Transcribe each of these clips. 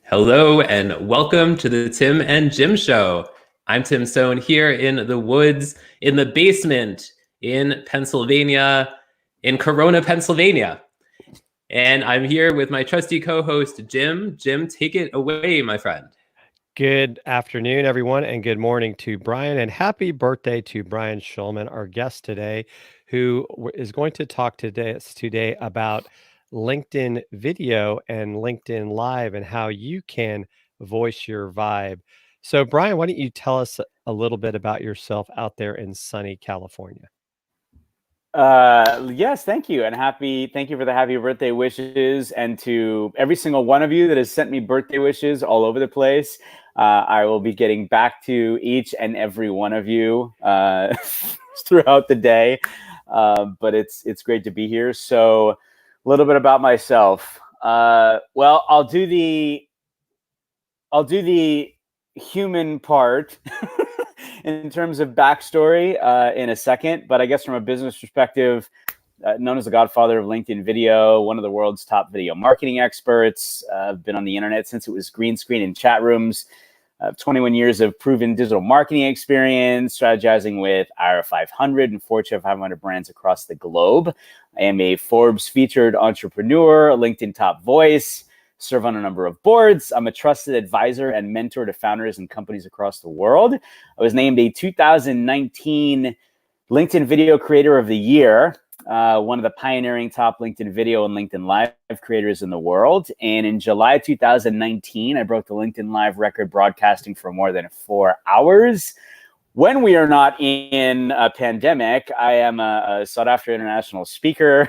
Hello and welcome to the Tim and Jim Show. I'm Tim Stone here in the woods, in the basement in Pennsylvania, in Corona, Pennsylvania. And I'm here with my trusty co-host, Jim. Jim, take it away, my friend. Good afternoon, everyone, and good morning to Brian, and happy birthday to Brian Schulman, our guest today, who is going to talk today about LinkedIn video and LinkedIn Live and how you can voice your vibe. So, Brian, why don't you tell us a little bit about yourself out there in sunny California? Yes, thank you. And thank you for the happy birthday wishes. And to every single one of you that has sent me birthday wishes all over the place. I will be getting back to each and every one of you throughout the day. But it's great to be here. So a little bit about myself. Well, I'll do the human part in terms of backstory in a second, but I guess from a business perspective, known as the godfather of LinkedIn video, one of the world's top video marketing experts. I've been on the internet since it was green screen and chat rooms. 21 years of proven digital marketing experience, strategizing with IR 500 and Fortune 500 brands across the globe. I am a Forbes featured entrepreneur, a LinkedIn top voice, serve on a number of boards. I'm a trusted advisor and mentor to founders and companies across the world. I was named a 2019 LinkedIn Video Creator of the Year, one of the pioneering top LinkedIn Video and LinkedIn Live creators in the world. And in July 2019, I broke the LinkedIn Live record broadcasting for more than 4 hours. When we are not in a pandemic, I am a sought-after international speaker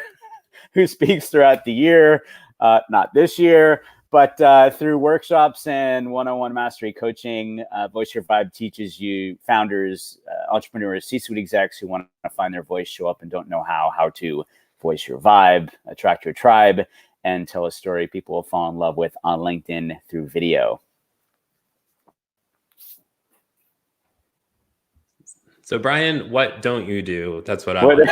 who speaks throughout the year. Not this year, but through workshops and one-on-one mastery coaching. Voice Your Vibe teaches you founders, entrepreneurs, C-suite execs who want to find their voice, show up and don't know how to voice your vibe, attract your tribe, and tell a story people will fall in love with on LinkedIn through video. So, Brian, what don't you do? That's what I What- want.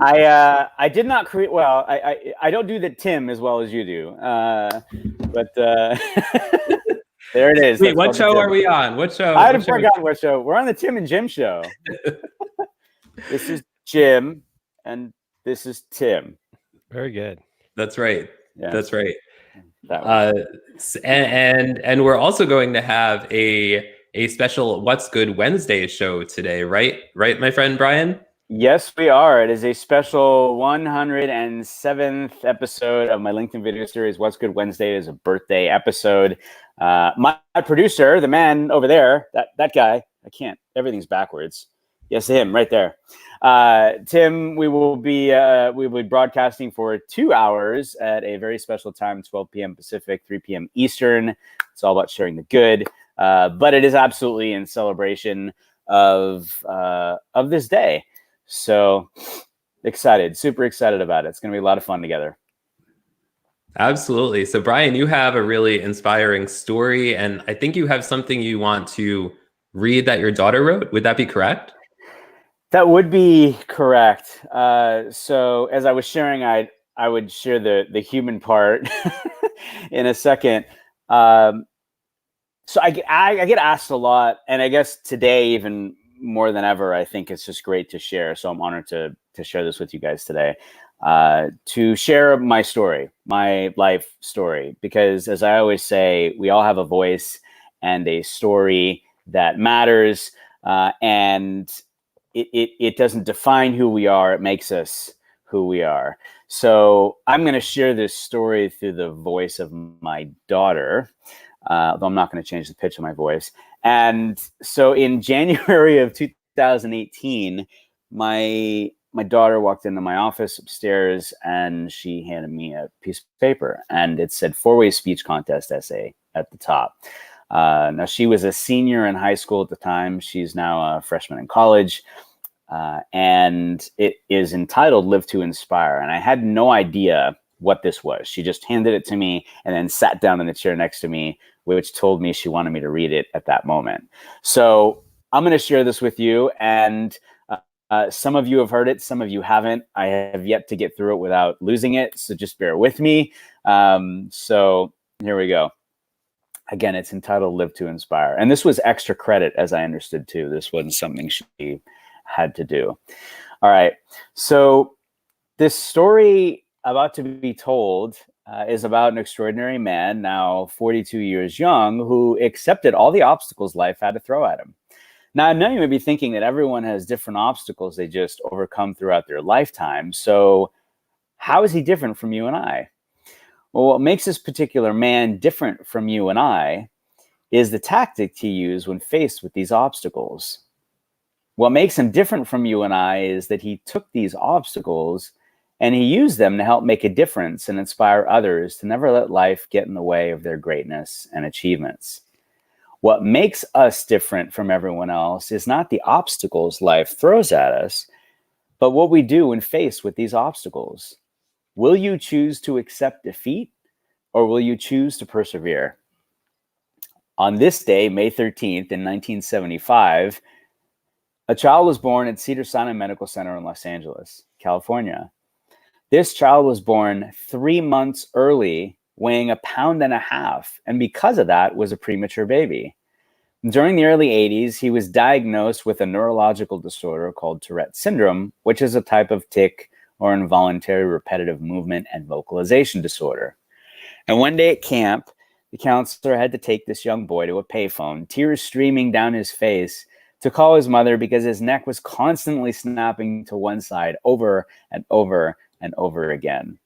I did not create. Well, I don't do the Tim as well as you do. But there it is. Wait, what show are we on? What show? I forgot what show. We're on the Tim and Jim show. This is Jim, and this is Tim. Very good. That's right. Yeah. That's right. And And we're also going to have a special What's Good Wednesday show today, right? Right, my friend Brian? Yes, we are. It is a special 107th episode of my LinkedIn video series, What's Good Wednesday. It is a birthday episode. My producer, the man over there, that guy, everything's backwards. Yes, him right there. Tim, we will be broadcasting for 2 hours at a very special time, 12 p.m. Pacific, 3 p.m. Eastern. It's all about sharing the good. But it is absolutely in celebration of this day. So excited, super excited about it. It's going to be a lot of fun together. Absolutely. So, Brian, you have a really inspiring story, and I think you have something you want to read that your daughter wrote. Would that be correct? That would be correct. So as I was sharing, I would share the human part in a second. So I get asked a lot, and I guess today even more than ever, I think it's just great to share. So I'm honored to share this with you guys today, to share my story, my life story, because as I always say, we all have a voice and a story that matters, and it doesn't define who we are. It makes us who we are. So I'm going to share this story through the voice of my daughter, though I'm not going to change the pitch of my voice. And so in January of 2018, my daughter walked into my office upstairs and she handed me a piece of paper, and it said 4-way speech contest essay at the top. Now, she was a senior in high school at the time. She's now a freshman in college. And it is entitled Live to Inspire. And I had no idea what this was. She just handed it to me and then sat down in the chair next to me, which told me she wanted me to read it at that moment. So I'm going to share this with you. And some of you have heard it, some of you haven't. I have yet to get through it without losing it. So just bear with me. So Here we go. Again, it's entitled Live to Inspire. And this was extra credit, as I understood, too. This wasn't something she had to do. All right. So this story about to be told is about an extraordinary man, now 42 years young, who accepted all the obstacles life had to throw at him. Now, I know you may be thinking that everyone has different obstacles they just overcome throughout their lifetime. So how is he different from you and I? Well, what makes this particular man different from you and I is the tactic he used when faced with these obstacles. What makes him different from you and I is that he took these obstacles and he used them to help make a difference and inspire others to never let life get in the way of their greatness and achievements. What makes us different from everyone else is not the obstacles life throws at us, but what we do when faced with these obstacles. Will you choose to accept defeat, or will you choose to persevere? On this day, May 13th, in 1975, a child was born at Cedars-Sinai Medical Center in Los Angeles, California. This child was born 3 months early, weighing 1.5 pounds, and because of that, was a premature baby. During the early 80s, he was diagnosed with a neurological disorder called Tourette syndrome, which is a type of tic or involuntary repetitive movement and vocalization disorder. And one day at camp, the counselor had to take this young boy to a payphone, tears streaming down his face, to call his mother because his neck was constantly snapping to one side over and over and over again.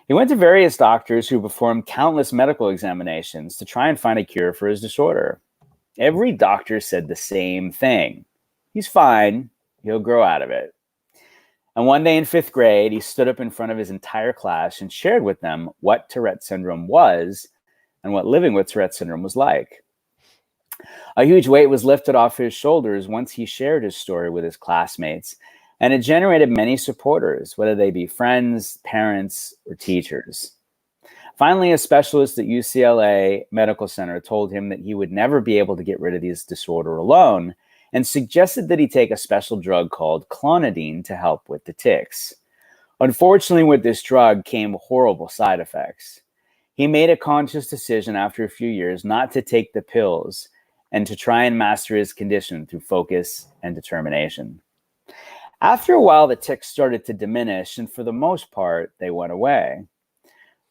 He went to various doctors who performed countless medical examinations to try and find a cure for his disorder. Every doctor said the same thing. He's fine. He'll grow out of it. And one day in 5th grade, he stood up in front of his entire class and shared with them what Tourette syndrome was and what living with Tourette syndrome was like. A huge weight was lifted off his shoulders once he shared his story with his classmates, and it generated many supporters, whether they be friends, parents, or teachers. Finally, a specialist at UCLA Medical Center told him that he would never be able to get rid of this disorder alone, and suggested that he take a special drug called clonidine to help with the tics. Unfortunately, with this drug came horrible side effects. He made a conscious decision after a few years not to take the pills and to try and master his condition through focus and determination. After a while, the tics started to diminish, and for the most part, they went away.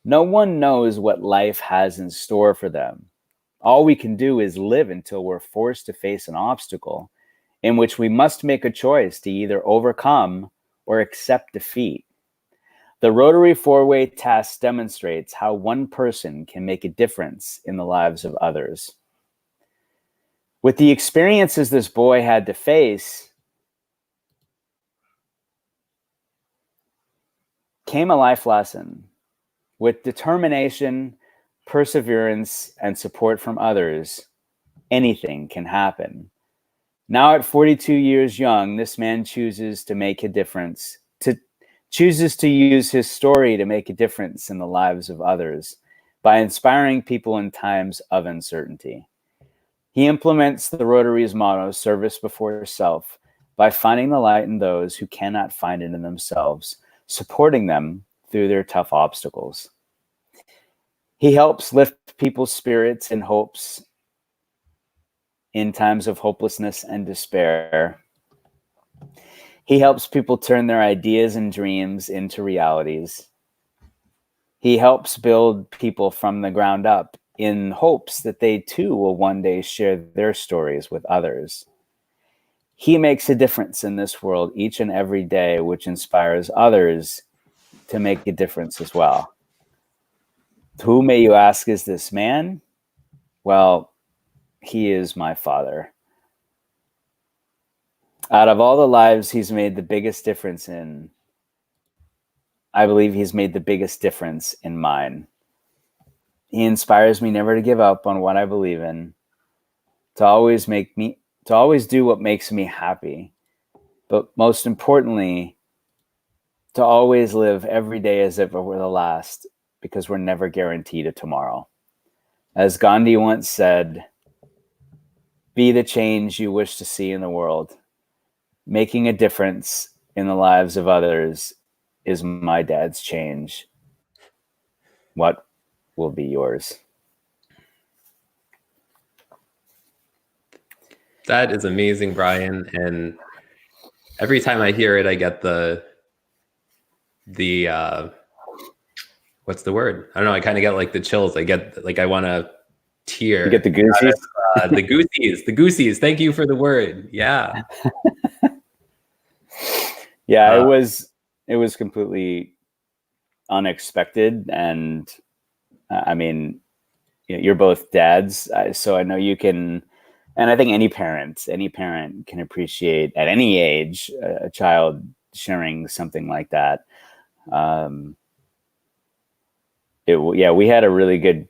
No one knows what life has in store for them. All we can do is live until we're forced to face an obstacle in which we must make a choice to either overcome or accept defeat. The rotary four-way test demonstrates how one person can make a difference in the lives of others. With the experiences this boy had to face came a life lesson. With determination, perseverance, and support from others, anything can happen. Now at 42 years young, this man chooses to make a difference, chooses to use his story to make a difference in the lives of others by inspiring people in times of uncertainty. He implements the Rotary's motto, service before self, by finding the light in those who cannot find it in themselves, supporting them through their tough obstacles. He helps lift people's spirits and hopes in times of hopelessness and despair. He helps people turn their ideas and dreams into realities. He helps build people from the ground up in hopes that they too will one day share their stories with others. He makes a difference in this world each and every day, which inspires others to make a difference as well. Who, may you ask, is this man? Well, he is my father. Out of all the lives he's made the biggest difference in, I believe he's made the biggest difference in mine. He inspires me never to give up on what I believe in, to always do what makes me happy, but most importantly, to always live every day as if it were the last, because we're never guaranteed a tomorrow. As Gandhi once said, be the change you wish to see in the world. Making a difference in the lives of others is my dad's change. What will be yours? That is amazing, Brian. And every time I hear it, I get the what's the word? I don't know. I kind of get like the chills. I get like I want to tear. You get the goosies. The goosies. Thank you for the word. Yeah. Yeah, it was completely unexpected, and I mean, you're both dads, so I know you can, and I think any parent can appreciate at any age a child sharing something like that. We had a really good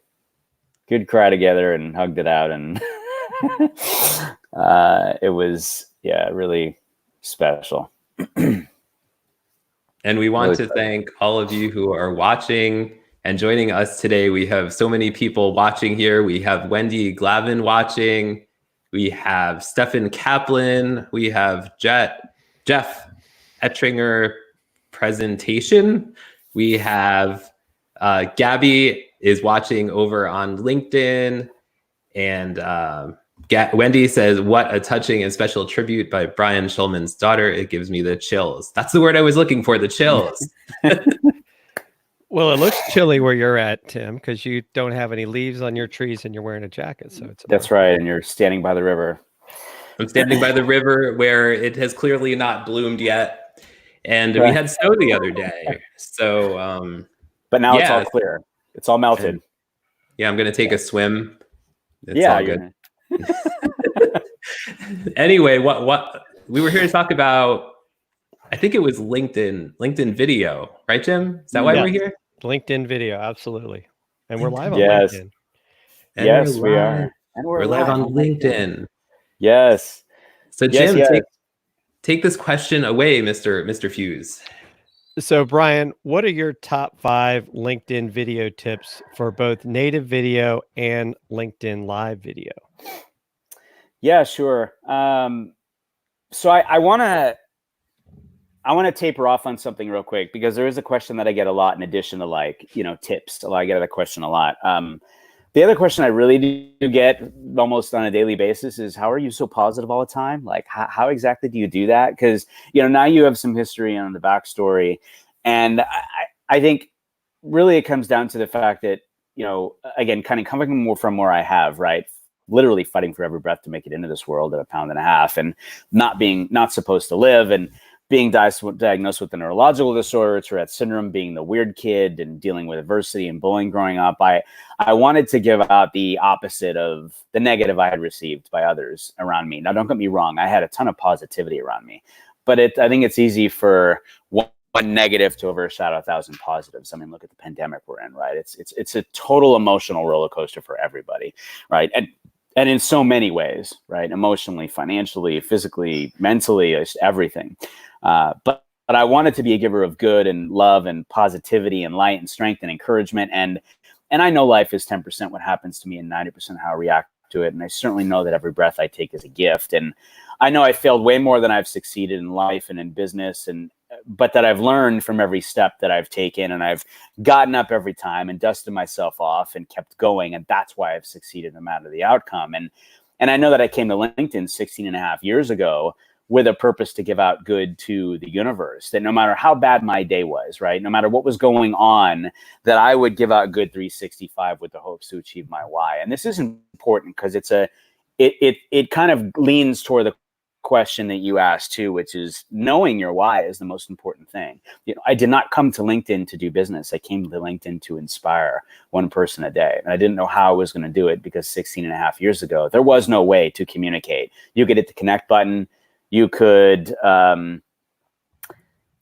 cry together and hugged it out, and it was really special. And we want to thank all of you who are watching and joining us today. We have so many people watching here. We have Wendy Glavin watching. We have Stefan Kaplan. We have Jeff Ettringer presentation. We have Gabby is watching over on LinkedIn. And Wendy says, what a touching and special tribute by Brian Schulman's daughter. It gives me the chills. That's the word I was looking for, the chills. Well, it looks chilly where you're at, Tim, because you don't have any leaves on your trees and you're wearing a jacket. So that's right. And you're standing by the river. I'm standing by the river where it has clearly not bloomed yet. And we had snow the other day. So, but now it's all clear. It's all melted. And, I'm going to take a swim. It's all good. Anyway, what we were here to talk about, I think it was LinkedIn video, right, Jim? Is that why we're here? LinkedIn video, absolutely. And we're live on LinkedIn. And yes, we are. And we're live on LinkedIn. Yes. So Jim, take this question away, Mr. Fuse. So Brian, what are your top 5 LinkedIn video tips for both native video and LinkedIn live video? Yeah, sure. So I want to taper off on something real quick, because there is a question that I get a lot in addition to tips. I get that question a lot. The other question I really do get almost on a daily basis is, how are you so positive all the time? Like, how exactly do you do that? Because, now you have some history on the backstory. And I think really it comes down to the fact that, again, kind of coming more from where I have, right? Literally fighting for every breath to make it into this world at 1.5 pounds, and not supposed to live, and being diagnosed with a neurological disorder, Tourette syndrome, being the weird kid and dealing with adversity and bullying growing up. I wanted to give out the opposite of the negative I had received by others around me. Now, don't get me wrong. I had a ton of positivity around me, but I think it's easy for one negative to overshadow 1,000 positives. I mean, look at the pandemic we're in, right? It's a total emotional roller coaster for everybody, right? And in so many ways, right? Emotionally, financially, physically, mentally, just everything. But I wanted to be a giver of good and love and positivity and light and strength and encouragement. And I know life is 10% what happens to me and 90% how I react to it. And I certainly know that every breath I take is a gift. And I know I failed way more than I've succeeded in life and in business, but that I've learned from every step that I've taken, and I've gotten up every time and dusted myself off and kept going. And that's why I've succeeded no matter the outcome. And I know that I came to LinkedIn 16 and a half years ago with a purpose to give out good to the universe, that no matter how bad my day was, right? No matter what was going on, that I would give out good 365 with the hopes to achieve my why. And this is important because it kind of leans toward the question that you asked too, which is knowing your why is the most important thing. I did not come to LinkedIn to do business. I came to LinkedIn to inspire one person a day. And I didn't know how I was going to do it, because 16 and a half years ago, there was no way to communicate. You could hit the connect button. You could, there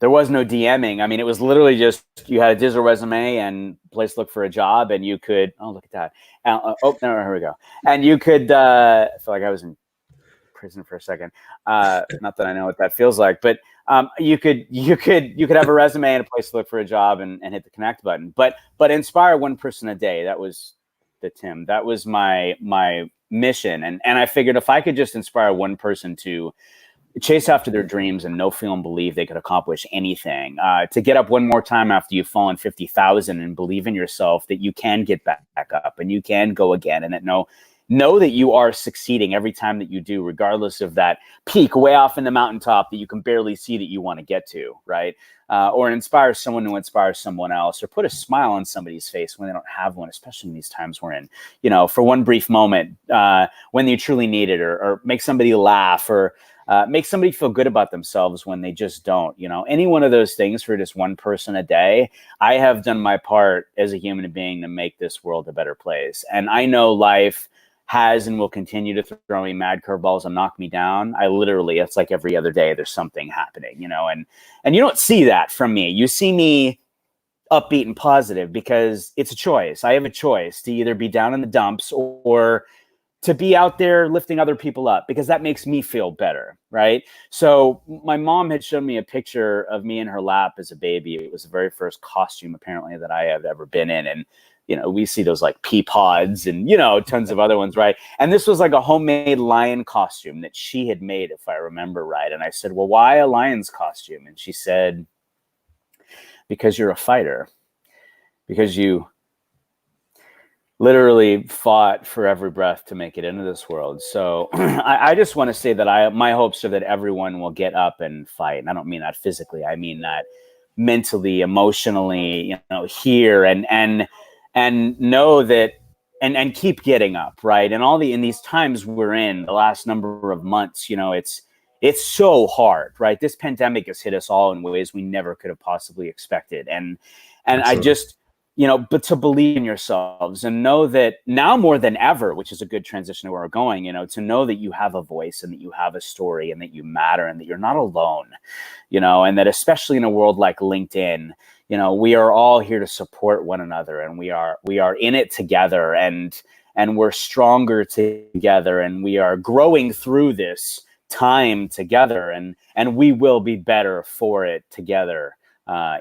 was no DMing. I mean, it was literally just, you had a digital resume and place to look for a job, and you could, oh, look at that. No, here we go. And you could, I feel like I was in prison for a second. Not that I know what that feels like, but you could have a resume and a place to look for a job and hit the connect button. But inspire one person a day. That was Tim. That was my mission. And I figured if I could just inspire one person to chase after their dreams and know, feel, and believe they could accomplish anything, to get up one more time after you've fallen 50,000 and believe in yourself that you can get back up and you can go again, and that know that you are succeeding every time that you do, regardless of that peak way off in the mountaintop that you can barely see that you want to get to, right? Or inspire someone to inspire someone else, or put a smile on somebody's face when they don't have one, especially in these times we're in, you know, for one brief moment when you truly need it, or make somebody laugh, or make somebody feel good about themselves when they just don't, you know, any one of those things for just one person a day. I have done my part as a human being to make this world a better place. And I know life has and will continue to throw me mad curveballs and knock me down. I literally, it's like every other day there's something happening, you know, and you don't see that from me. You see me upbeat and positive because it's a choice. I have a choice to either be down in the dumps or to be out there lifting other people up, because that makes me feel better, right? So my mom had shown me a picture of me in her lap as a baby. It was the very first costume apparently that I have ever been in. And you know, we see those like pea pods and, you know, tons of other ones, right? And this was like a homemade lion costume that she had made, if I remember right. And I said, well, why a lion's costume? And she said, because you're a fighter, because you literally fought for every breath to make it into this world. So I just want to say that my hopes are that everyone will get up and fight. And I don't mean that physically. I mean that mentally, emotionally, you know, here and know that and keep getting up, right? And in these times we're in, the last number of months, you know, it's so hard, right? This pandemic has hit us all in ways we never could have possibly expected. And Absolutely. I just, you know, but to believe in yourselves and know that now more than ever, which is a good transition to where we're going, you know, to know that you have a voice and that you have a story and that you matter and that you're not alone, you know, and that especially in a world like LinkedIn, you know, we are all here to support one another, and we are in it together, and we're stronger together, and we are growing through this time together, and we will be better for it together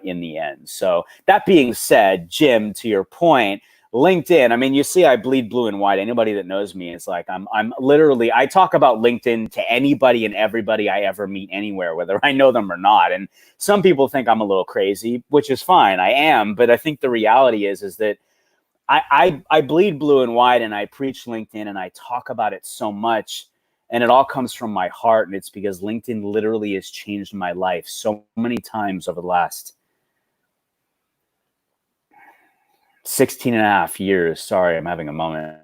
in the end. So that being said, Jim, to your point, LinkedIn, I mean, you see, I bleed blue and white. Anybody that knows me is like, I'm literally, I talk about LinkedIn to anybody and everybody I ever meet anywhere, whether I know them or not. And some people think I'm a little crazy, which is fine. I am. But I think the reality is that I bleed blue and white, and I preach LinkedIn, and I talk about it so much, and it all comes from my heart. And it's because LinkedIn literally has changed my life so many times over the last 16 and a half years. Sorry, I'm having a moment.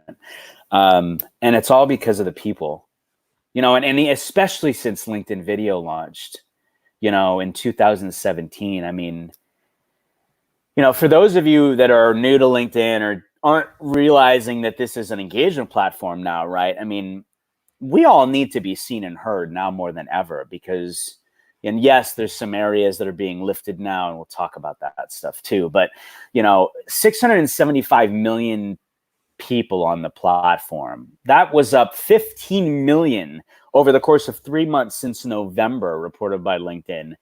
And it's all because of the people, you know, and especially since LinkedIn video launched, you know, in 2017. I mean, you know, for those of you that are new to LinkedIn or aren't realizing that this is an engagement platform now, right? I mean, we all need to be seen and heard now more than ever, because, and yes, there's some areas that are being lifted now, and we'll talk about that stuff too. But, you know, 675 million people on the platform. That was up 15 million over the course of 3 months since November, reported by LinkedIn.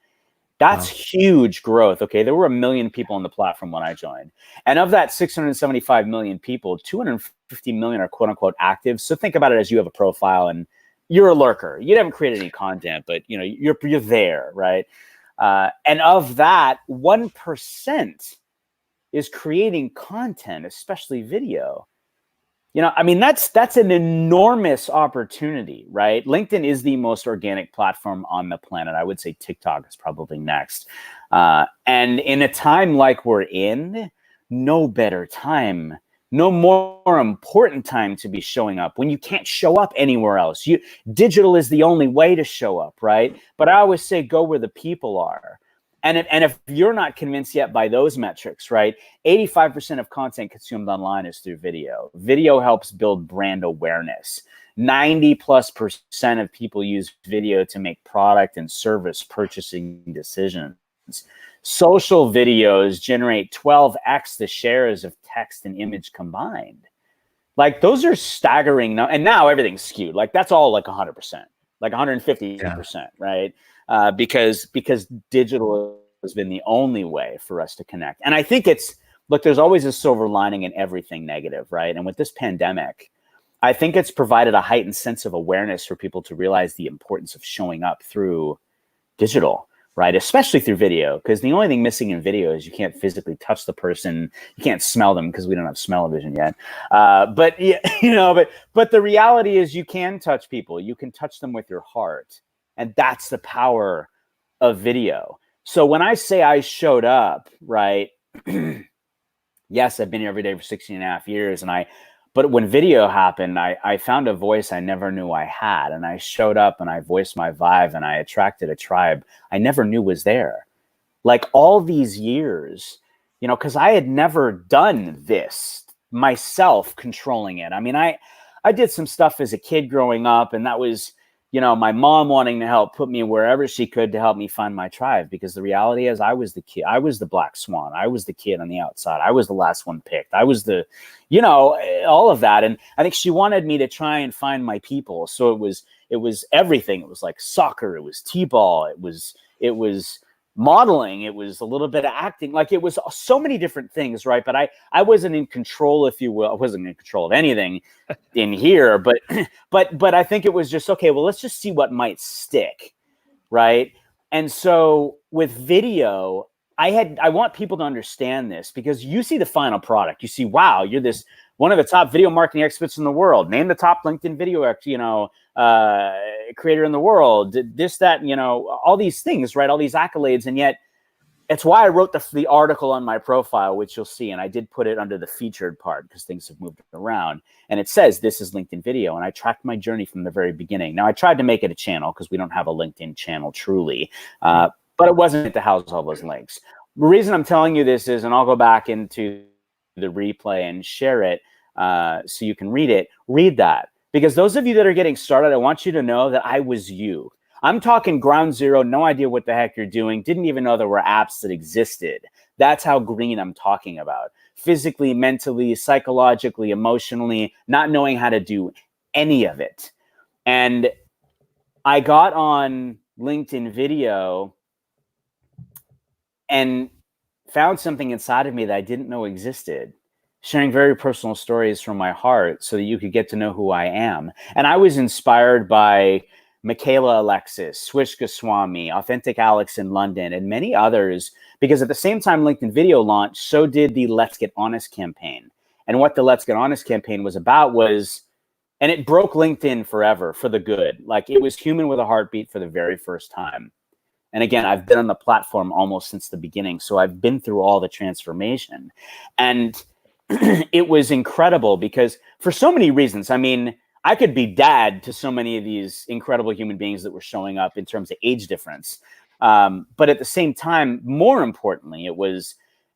That's huge growth. Okay, there were 1 million people on the platform when I joined. And of that 675 million people, 250 million are quote unquote active. So think about it as you have a profile and you're a lurker. You haven't created any content, but you know, you're there, right? And of that, 1% is creating content, especially video. You know, I mean, that's an enormous opportunity, right? LinkedIn is the most organic platform on the planet. I would say TikTok is probably next. And in a time like we're in, no better time, no more important time to be showing up when you can't show up anywhere else. Digital is the only way to show up, right? But I always say, go where the people are. And if you're not convinced yet by those metrics, right, 85% of content consumed online is through video. Video helps build brand awareness. 90+% of people use video to make product and service purchasing decisions. Social videos generate 12x the shares of text and image combined. Like, those are staggering. And now everything's skewed. Like, that's all like 100%, like 150%, right? Because digital has been the only way for us to connect. And I think look, there's always a silver lining in everything negative, right? And with this pandemic, I think it's provided a heightened sense of awareness for people to realize the importance of showing up through digital, right? Especially through video, because the only thing missing in video is you can't physically touch the person. You can't smell them because we don't have smell-o-vision yet. But yeah, but the reality is you can touch people. You can touch them with your heart, and that's the power of video. So when I say I showed up, right? Yes, I've been here every day for 16.5 years, but when video happened, I found a voice I never knew I had, and I showed up and I voiced my vibe and I attracted a tribe I never knew was there. Like all these years, because I had never done this myself, controlling it. I mean, I did some stuff as a kid growing up, and that was, my mom wanting to help put me wherever she could to help me find my tribe. Because the reality is I was the kid. I was the black swan. I was the kid on the outside. I was the last one picked. I was the, all of that. And I think she wanted me to try and find my people. So it was everything. It was like soccer. It was t-ball. It was modeling. It was a little bit of acting. Like it was so many different things, right? But I wasn't in control, if you will. I wasn't in control of anything in here, but I think it was just, okay, well, let's just see what might stick, right? And so with video, I want people to understand this, because you see the final product. You see, wow, you're this one of the top video marketing experts in the world. Name the top LinkedIn video, creator in the world. This, that, all these things, right? All these accolades, and yet it's why I wrote the article on my profile, which you'll see, and I did put it under the featured part because things have moved around. And it says, this is LinkedIn video. And I tracked my journey from the very beginning. Now, I tried to make it a channel because we don't have a LinkedIn channel truly, but it wasn't to house all those links. The reason I'm telling you this is, and I'll go back into the replay and share it so you can read that. Because those of you that are getting started, I want you to know that I was you. I'm talking ground zero, no idea what the heck you're doing, didn't even know there were apps that existed. That's how green I'm talking about. Physically, mentally, psychologically, emotionally, not knowing how to do any of it. And I got on LinkedIn video and found something inside of me that I didn't know existed, sharing very personal stories from my heart so that you could get to know who I am. And I was inspired by Michaela Alexis, Swish Goswami, Authentic Alex in London, and many others, because at the same time LinkedIn Video launched, so did the Let's Get Honest campaign. And what the Let's Get Honest campaign was about was, and it broke LinkedIn forever for the good. Like it was human with a heartbeat for the very first time. And again, I've been on the platform almost since the beginning, so I've been through all the transformation. And it was incredible because for so many reasons, I mean, I could be dad to so many of these incredible human beings that were showing up in terms of age difference. But at the same time, more importantly,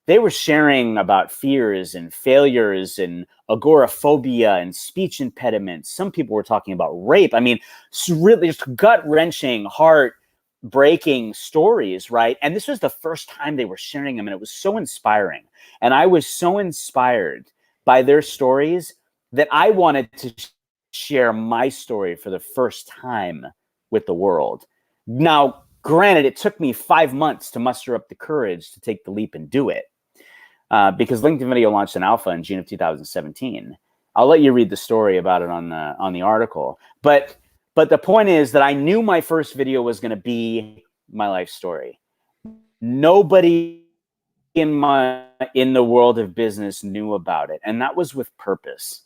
they were sharing about fears and failures and agoraphobia and speech impediments. Some people were talking about rape. I mean, really just gut-wrenching, heart-breaking stories, right? And this was the first time they were sharing them, and it was so inspiring. And I was so inspired by their stories that I wanted to share my story for the first time with the world. Now, granted, it took me 5 months to muster up the courage to take the leap and do it because LinkedIn Video launched an alpha in June of 2017. I'll let you read the story about it on the article. But the point is that I knew my first video was going to be my life story. Nobody in the world of business knew about it, and that was with purpose.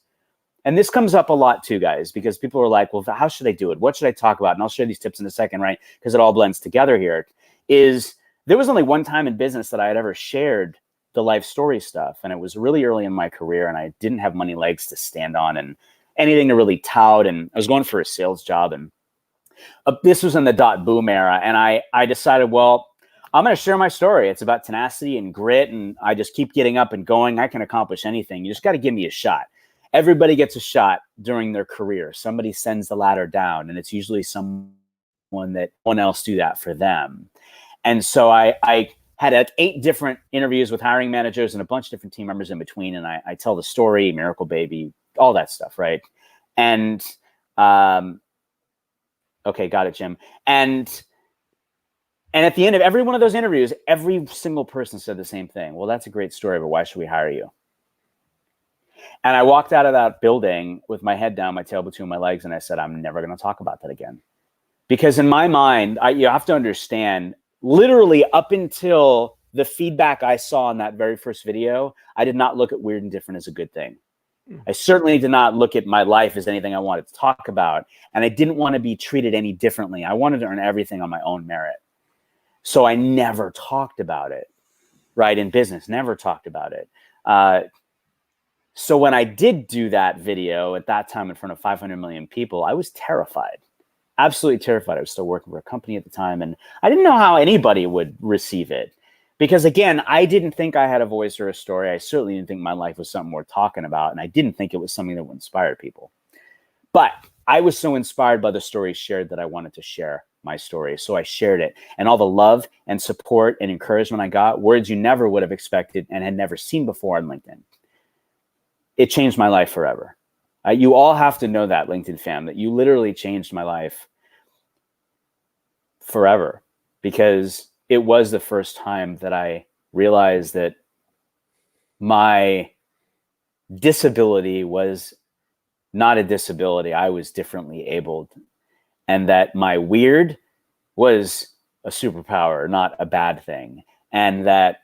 And this comes up a lot too, guys, because people are like, well, how should I do it? What should I talk about? And I'll share these tips in a second, right? Because it all blends together here. There was only one time in business that I had ever shared the life story stuff. And it was really early in my career, and I didn't have many legs to stand on and anything to really tout. And I was going for a sales job. And this was in the .boom era. And I decided, well, I'm going to share my story. It's about tenacity and grit. And I just keep getting up and going. I can accomplish anything. You just got to give me a shot. Everybody gets a shot during their career. Somebody sends the ladder down, and it's usually someone that no one else do that for them. And so I had 8 different interviews with hiring managers and a bunch of different team members in between. And I tell the story, Miracle Baby, all that stuff, right? And okay, got it, Jim. And at the end of every one of those interviews, every single person said the same thing. Well, that's a great story, but why should we hire you? And I walked out of that building with my head down, my tail between my legs, and I said, I'm never going to talk about that again. Because in my mind, you have to understand, literally up until the feedback I saw in that very first video, I did not look at Weird and Different as a good thing. I certainly did not look at my life as anything I wanted to talk about. And I didn't want to be treated any differently. I wanted to earn everything on my own merit. So I never talked about it, right? In business, never talked about it. So when I did do that video at that time in front of 500 million people, I was terrified, absolutely terrified. I was still working for a company at the time, and I didn't know how anybody would receive it. Because again, I didn't think I had a voice or a story. I certainly didn't think my life was something worth talking about. And I didn't think it was something that would inspire people. But I was so inspired by the stories shared that I wanted to share my story. So I shared it. And all the love and support and encouragement I got, words you never would have expected and had never seen before on LinkedIn. It changed my life forever. You all have to know that, LinkedIn fam, that you literally changed my life forever, because it was the first time that I realized that my disability was not a disability. I was differently abled, and that my weird was a superpower, not a bad thing. And that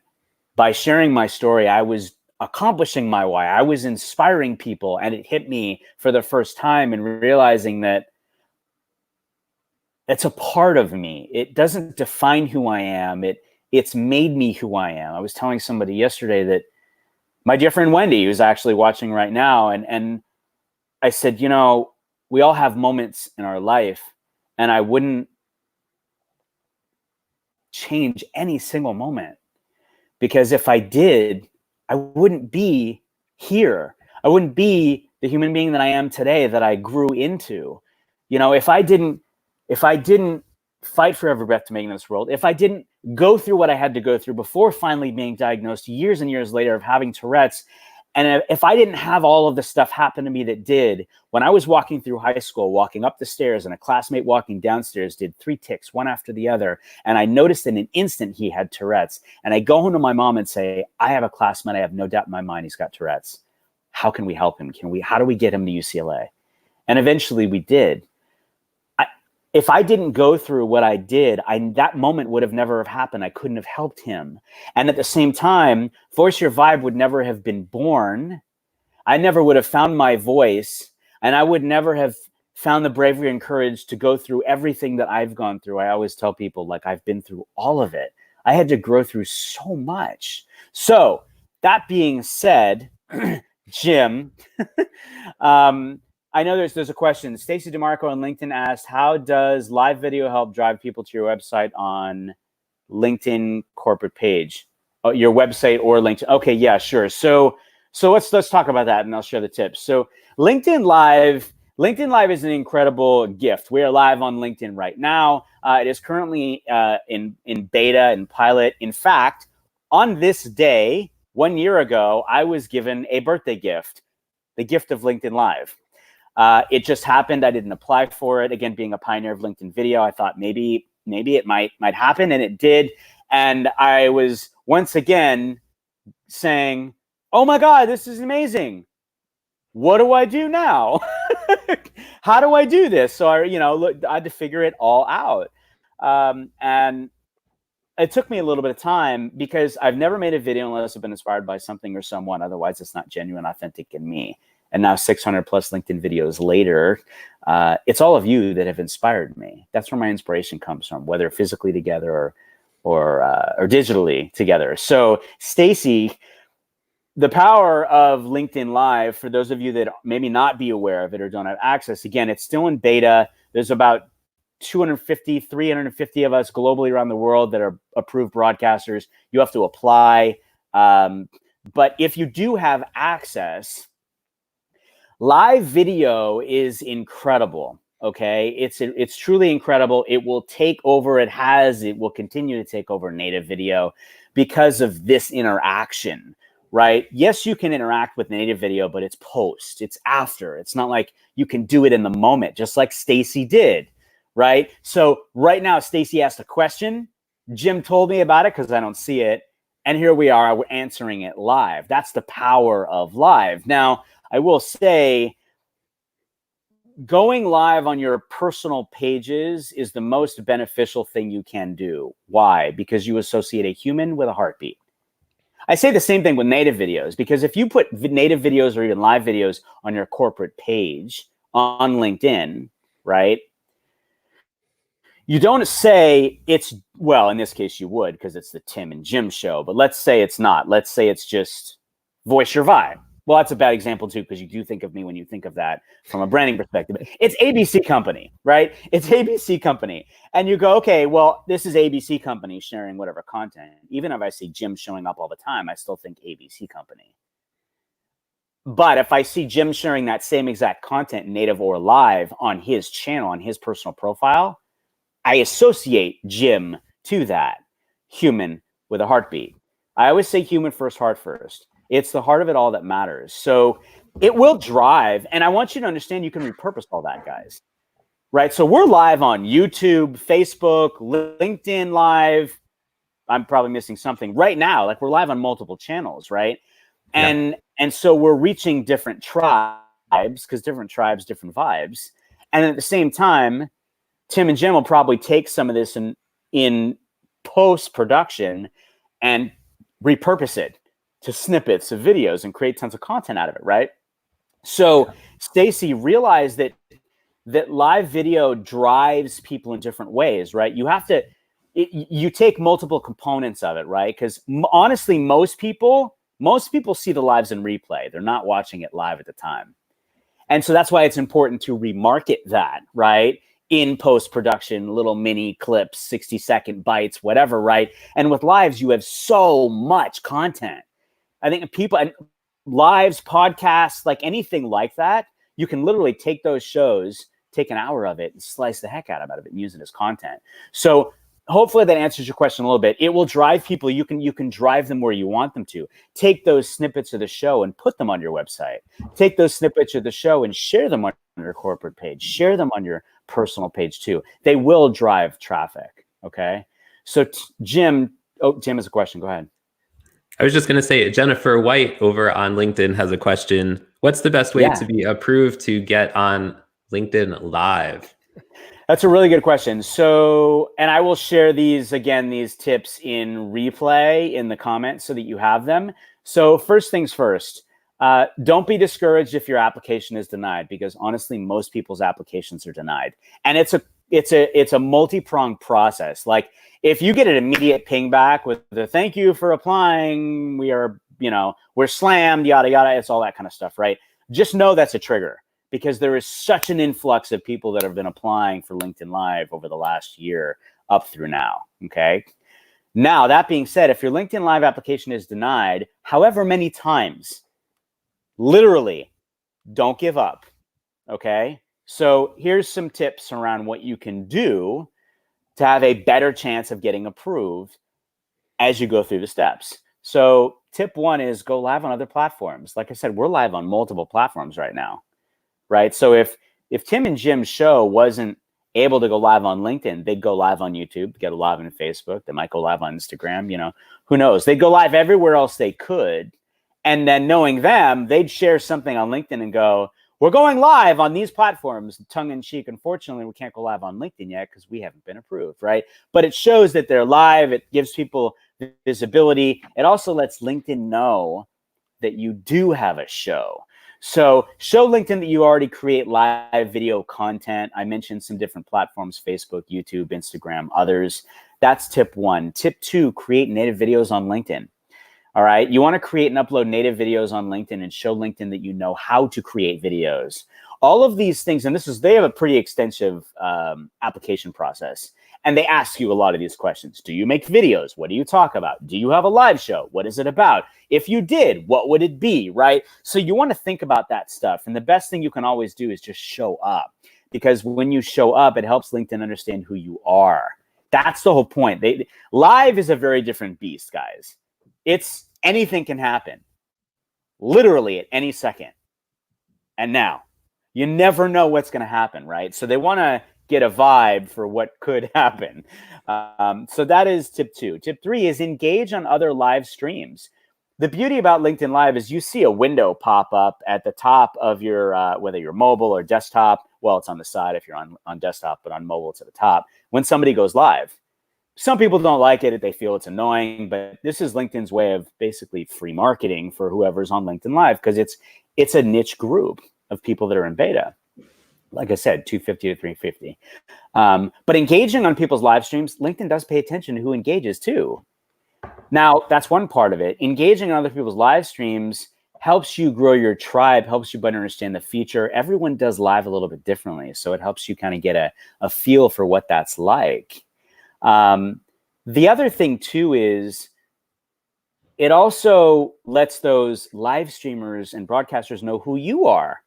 by sharing my story, I was accomplishing my why. I was inspiring people, and it hit me for the first time and realizing that it's a part of me. It doesn't define who I am. It's made me who I am. I was telling somebody yesterday that my dear friend Wendy, who's actually watching right now, and I said, you know, we all have moments in our life, and I wouldn't change any single moment, because if I did, I wouldn't be here. I wouldn't be the human being that I am today, that I grew into. You know, if I didn't fight for every breath to make in this world, if I didn't go through what I had to go through before finally being diagnosed years and years later of having Tourette's, and if I didn't have all of the stuff happen to me that did, when I was walking through high school, walking up the stairs, and a classmate walking downstairs did 3 ticks, one after the other, and I noticed in an instant he had Tourette's, and I go home to my mom and say, I have a classmate, I have no doubt in my mind he's got Tourette's. How can we help him? How do we get him to UCLA? And eventually we did. If I didn't go through what I did, that moment would have never have happened. I couldn't have helped him. And at the same time, Voice Your Vibe would never have been born. I never would have found my voice, and I would never have found the bravery and courage to go through everything that I've gone through. I always tell people, like, I've been through all of it. I had to grow through so much. So that being said, Jim, I know there's a question. Stacy DeMarco on LinkedIn asked, how does live video help drive people to your website on LinkedIn corporate page? Oh, your website or LinkedIn? Okay, yeah, sure. So let's talk about that, and I'll share the tips. So LinkedIn Live is an incredible gift. We are live on LinkedIn right now. It is currently in beta and pilot. In fact, on this day, 1 year ago, I was given a birthday gift, the gift of LinkedIn Live. It just happened. I didn't apply for it. Again, being a pioneer of LinkedIn video, I thought maybe it might happen, and it did. And I was once again saying, oh my God, this is amazing. What do I do now? How do I do this? So I had to figure it all out. And it took me a little bit of time, because I've never made a video unless I've been inspired by something or someone. Otherwise, it's not genuine, authentic in me. And now 600 plus LinkedIn videos later, it's all of you that have inspired me. That's where my inspiration comes from, whether physically together or digitally together. So Stacy, the power of LinkedIn Live, for those of you that maybe not be aware of it or don't have access, again, it's still in beta. There's about 250, 350 of us globally around the world that are approved broadcasters. You have to apply. But if you do have access, live video is incredible. Okay, it's truly incredible. It will take over. It will continue to take over native video because of this interaction, right? Yes, you can interact with native video, but it's post. It's after. It's not like you can do it in the moment, just like Stacy did, right? So right now, Stacy asked a question. Jim told me about it because I don't see it, and here we are. We're answering it live. That's the power of live. Now, I will say, going live on your personal pages is the most beneficial thing you can do. Why? Because you associate a human with a heartbeat. I say the same thing with native videos, because if you put native videos or even live videos on your corporate page on LinkedIn, right? You don't say it's, well, in this case you would, because it's the Tim and Jim show, but let's say it's not. Let's say it's just Voice Your Vibe. Well, that's a bad example too, because you do think of me when you think of that from a branding perspective. It's ABC Company, right? It's ABC Company. And you go, okay, well, this is ABC Company sharing whatever content. Even if I see Jim showing up all the time, I still think ABC Company. But if I see Jim sharing that same exact content, native or live, on his channel, on his personal profile, I associate Jim to that human with a heartbeat. I always say human first, heart first. It's the heart of it all that matters. So it will drive. And I want you to understand you can repurpose all that, guys. Right? So we're live on YouTube, Facebook, LinkedIn Live. I'm probably missing something right now. Like, we're live on multiple channels, right? And so we're reaching different tribes, because different tribes, different vibes. And at the same time, Tim and Jim will probably take some of this in post-production and repurpose it to snippets of videos and create tons of content out of it, right? So, Stacy, realize that live video drives people in different ways, right? You have to, you take multiple components of it, right? Because honestly, most people see the lives in replay. They're not watching it live at the time. And so that's why it's important to remarket that, right? In post-production, little mini clips, 60-second bites, whatever, right? And with lives, you have so much content. I think people, and lives, podcasts, like anything like that, you can literally take those shows, take an hour of it, and slice the heck out of it and use it as content. So hopefully that answers your question a little bit. It will drive people. You can drive them where you want them to. Take those snippets of the show and put them on your website. Take those snippets of the show and share them on your corporate page. Share them on your personal page too. They will drive traffic. Okay. So Jim has a question. Go ahead. I was just going to say, Jennifer White over on LinkedIn has a question. What's the best way to be approved to get on LinkedIn Live? That's a really good question. So, and I will share these tips in replay in the comments so that you have them. So first things first, don't be discouraged if your application is denied, because honestly, most people's applications are denied. And it's a multi-pronged process. Like, if you get an immediate ping back with the thank you for applying, we're slammed, yada, yada, it's all that kind of stuff, right? Just know that's a trigger, because there is such an influx of people that have been applying for LinkedIn Live over the last year up through now, okay? Now, that being said, if your LinkedIn Live application is denied, however many times, literally, don't give up, okay? So here's some tips around what you can do to have a better chance of getting approved as you go through the steps. So tip one is go live on other platforms. Like I said, we're live on multiple platforms right now, right? So if Tim and Jim's show wasn't able to go live on LinkedIn, they'd go live on YouTube, go live on Facebook, they might go live on Instagram, who knows? They'd go live everywhere else they could. And then knowing them, they'd share something on LinkedIn and go, we're going live on these platforms, tongue in cheek. Unfortunately, we can't go live on LinkedIn yet because we haven't been approved, right? But it shows that they're live. It gives people visibility. It also lets LinkedIn know that you do have a show. So show LinkedIn that you already create live video content. I mentioned some different platforms: Facebook, YouTube, Instagram, others. That's tip one. Tip two, create native videos on LinkedIn. All right. You want to create and upload native videos on LinkedIn and show LinkedIn that you know how to create videos. All of these things, and they have a pretty extensive application process. And they ask you a lot of these questions. Do you make videos? What do you talk about? Do you have a live show? What is it about? If you did, what would it be, right? So you want to think about that stuff. And the best thing you can always do is just show up. Because when you show up, it helps LinkedIn understand who you are. That's the whole point. Live is a very different beast, guys. Anything can happen, literally at any second. And now, you never know what's going to happen, right? So they want to get a vibe for what could happen. So that is tip two. Tip three is engage on other live streams. the beauty about LinkedIn Live is you see a window pop up at the top of your, whether you're mobile or desktop. Well, it's on the side if you're on desktop, but on mobile, it's at the top. When somebody goes live, some people don't like it. They feel it's annoying, but this is LinkedIn's way of basically free marketing for whoever's on LinkedIn Live, because it's a niche group of people that are in beta. Like I said, 250 to 350. But engaging on people's live streams, LinkedIn does pay attention to who engages too. Now, that's one part of it. Engaging on other people's live streams helps you grow your tribe, helps you better understand the feature. Everyone does live a little bit differently, so it helps you kind of get a feel for what that's like. The other thing too is it also lets those live streamers and broadcasters know who you are.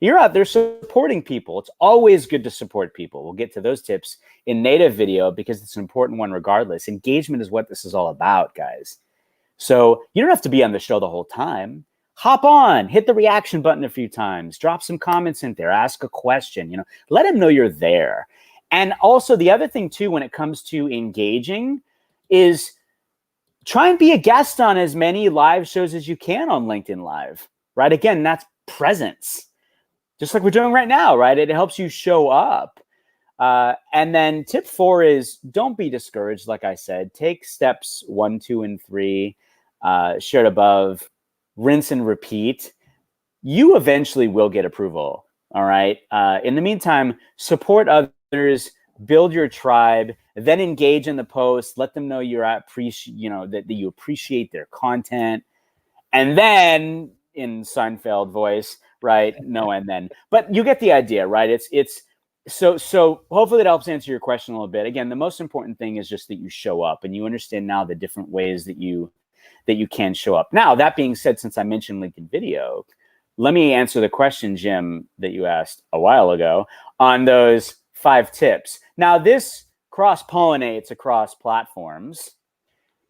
You're out there supporting people. It's always good to support people. We'll get to those tips in native video because it's an important one regardless. Engagement is what this is all about, guys. So you don't have to be on the show the whole time. Hop on, hit the reaction button a few times, drop some comments in there, ask a question, let them know you're there. And also the other thing too, when it comes to engaging, is try and be a guest on as many live shows as you can on LinkedIn Live, right? Again, that's presence. Just like we're doing right now, right? It helps you show up. And then tip 4 is don't be discouraged. Like I said, take steps 1, 2, and 3, shared above, rinse and repeat. You eventually will get approval. All right. In the meantime, support others, build your tribe, then engage in the post. Let them know that you appreciate their content. And then in Seinfeld voice, right? No, and then, but you get the idea, right? It's so hopefully that helps answer your question a little bit. Again, the most important thing is just that you show up and you understand now the different ways that you can show up. Now, that being said, since I mentioned LinkedIn Video, let me answer the question, Jim, that you asked a while ago on those 5 tips. Now, this cross-pollinates across platforms.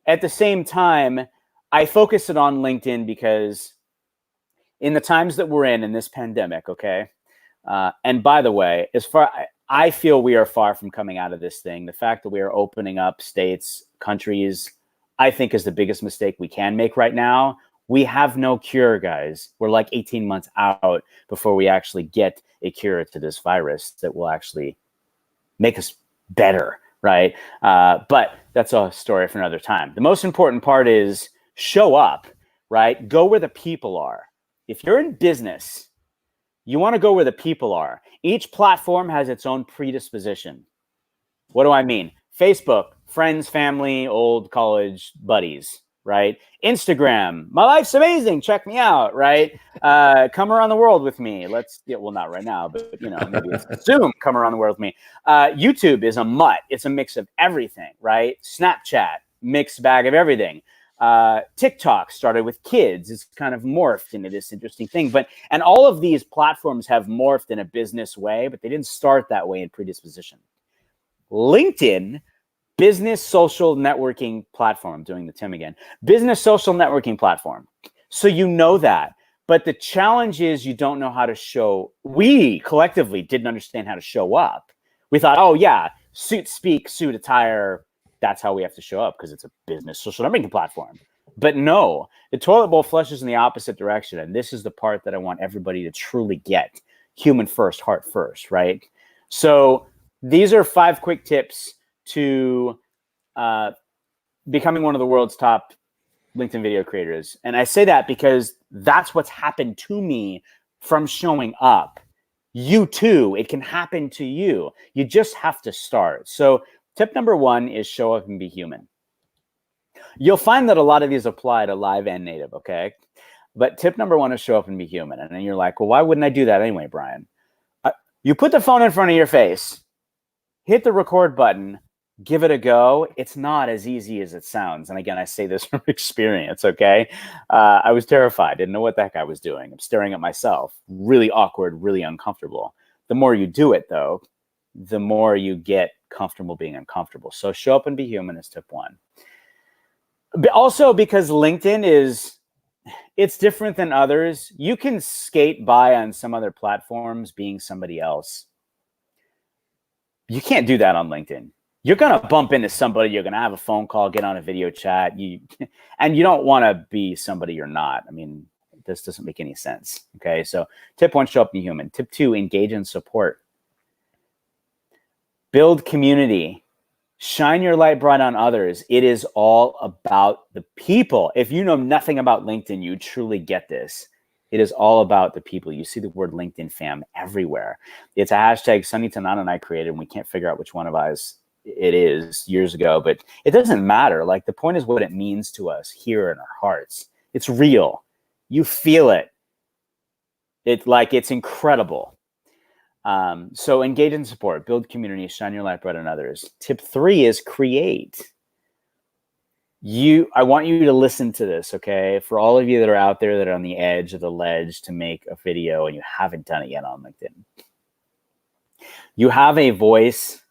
At the same time, I focus it on LinkedIn because in the times that we're in this pandemic, okay? And by the way, I feel we are far from coming out of this thing. The fact that we are opening up states, countries, I think is the biggest mistake we can make right now. We have no cure, guys. We're like 18 months out before we actually get a cure to this virus that will actually make us better, right? But that's a story for another time. The most important part is show up, right? Go where the people are. If you're in business, you want to go where the people are. Each platform has its own predisposition. What do I mean? Facebook, friends, family, old college buddies, right? Instagram, my life's amazing. Check me out, right? Come around the world with me. Well, not right now, but maybe it's Zoom, come around the world with me. YouTube is a mutt. It's a mix of everything, right? Snapchat, mixed bag of everything. TikTok started with kids. It's kind of morphed into this interesting thing. And all of these platforms have morphed in a business way, but they didn't start that way in predisposition. LinkedIn, business social networking platform, I'm doing the Tim again, business social networking platform. So you know that. But the challenge is you don't know how to show. We collectively didn't understand how to show up. We thought, oh yeah, suit speak, suit attire, that's how we have to show up because it's a business social networking platform. But no, the toilet bowl flushes in the opposite direction. And this is the part that I want everybody to truly get. Human first, heart first, right? So these are 5 quick tips to becoming one of the world's top LinkedIn video creators. And I say that because that's what's happened to me from showing up. You too, it can happen to you. You just have to start. So tip number 1 is show up and be human. You'll find that a lot of these apply to live and native, okay? But tip number 1 is show up and be human. And then you're like, well, why wouldn't I do that anyway, Brian? You put the phone in front of your face, hit the record button, give it a go. It's not as easy as it sounds. And again, I say this from experience, okay? I was terrified. Didn't know what the heck I was doing. I'm staring at myself. Really awkward, really uncomfortable. The more you do it, though, the more you get comfortable being uncomfortable. So show up and be human is tip 1. But also because LinkedIn it's different than others. You can skate by on some other platforms being somebody else. You can't do that on LinkedIn. you're going to bump into somebody. You're going to have a phone call, get on a video chat. And you don't want to be somebody you're not. I mean, this doesn't make any sense. Okay. So tip 1, show up and be human. Tip 2, engage and support. Build community. Shine your light bright on others. It is all about the people. If you know nothing about LinkedIn, you truly get this. It is all about the people. You see the word LinkedIn fam everywhere. It's a hashtag Sunny Tanana and I created, and we can't figure out which one of us it is years ago, but it doesn't matter. Like, the point is what it means to us here in our hearts. It's real. You feel it. It's incredible. So engage and support, build community, shine your light bright on others. Tip 3 is create. I want you to listen to this, okay? For all of you that are out there that are on the edge of the ledge to make a video and you haven't done it yet on LinkedIn. You have a voice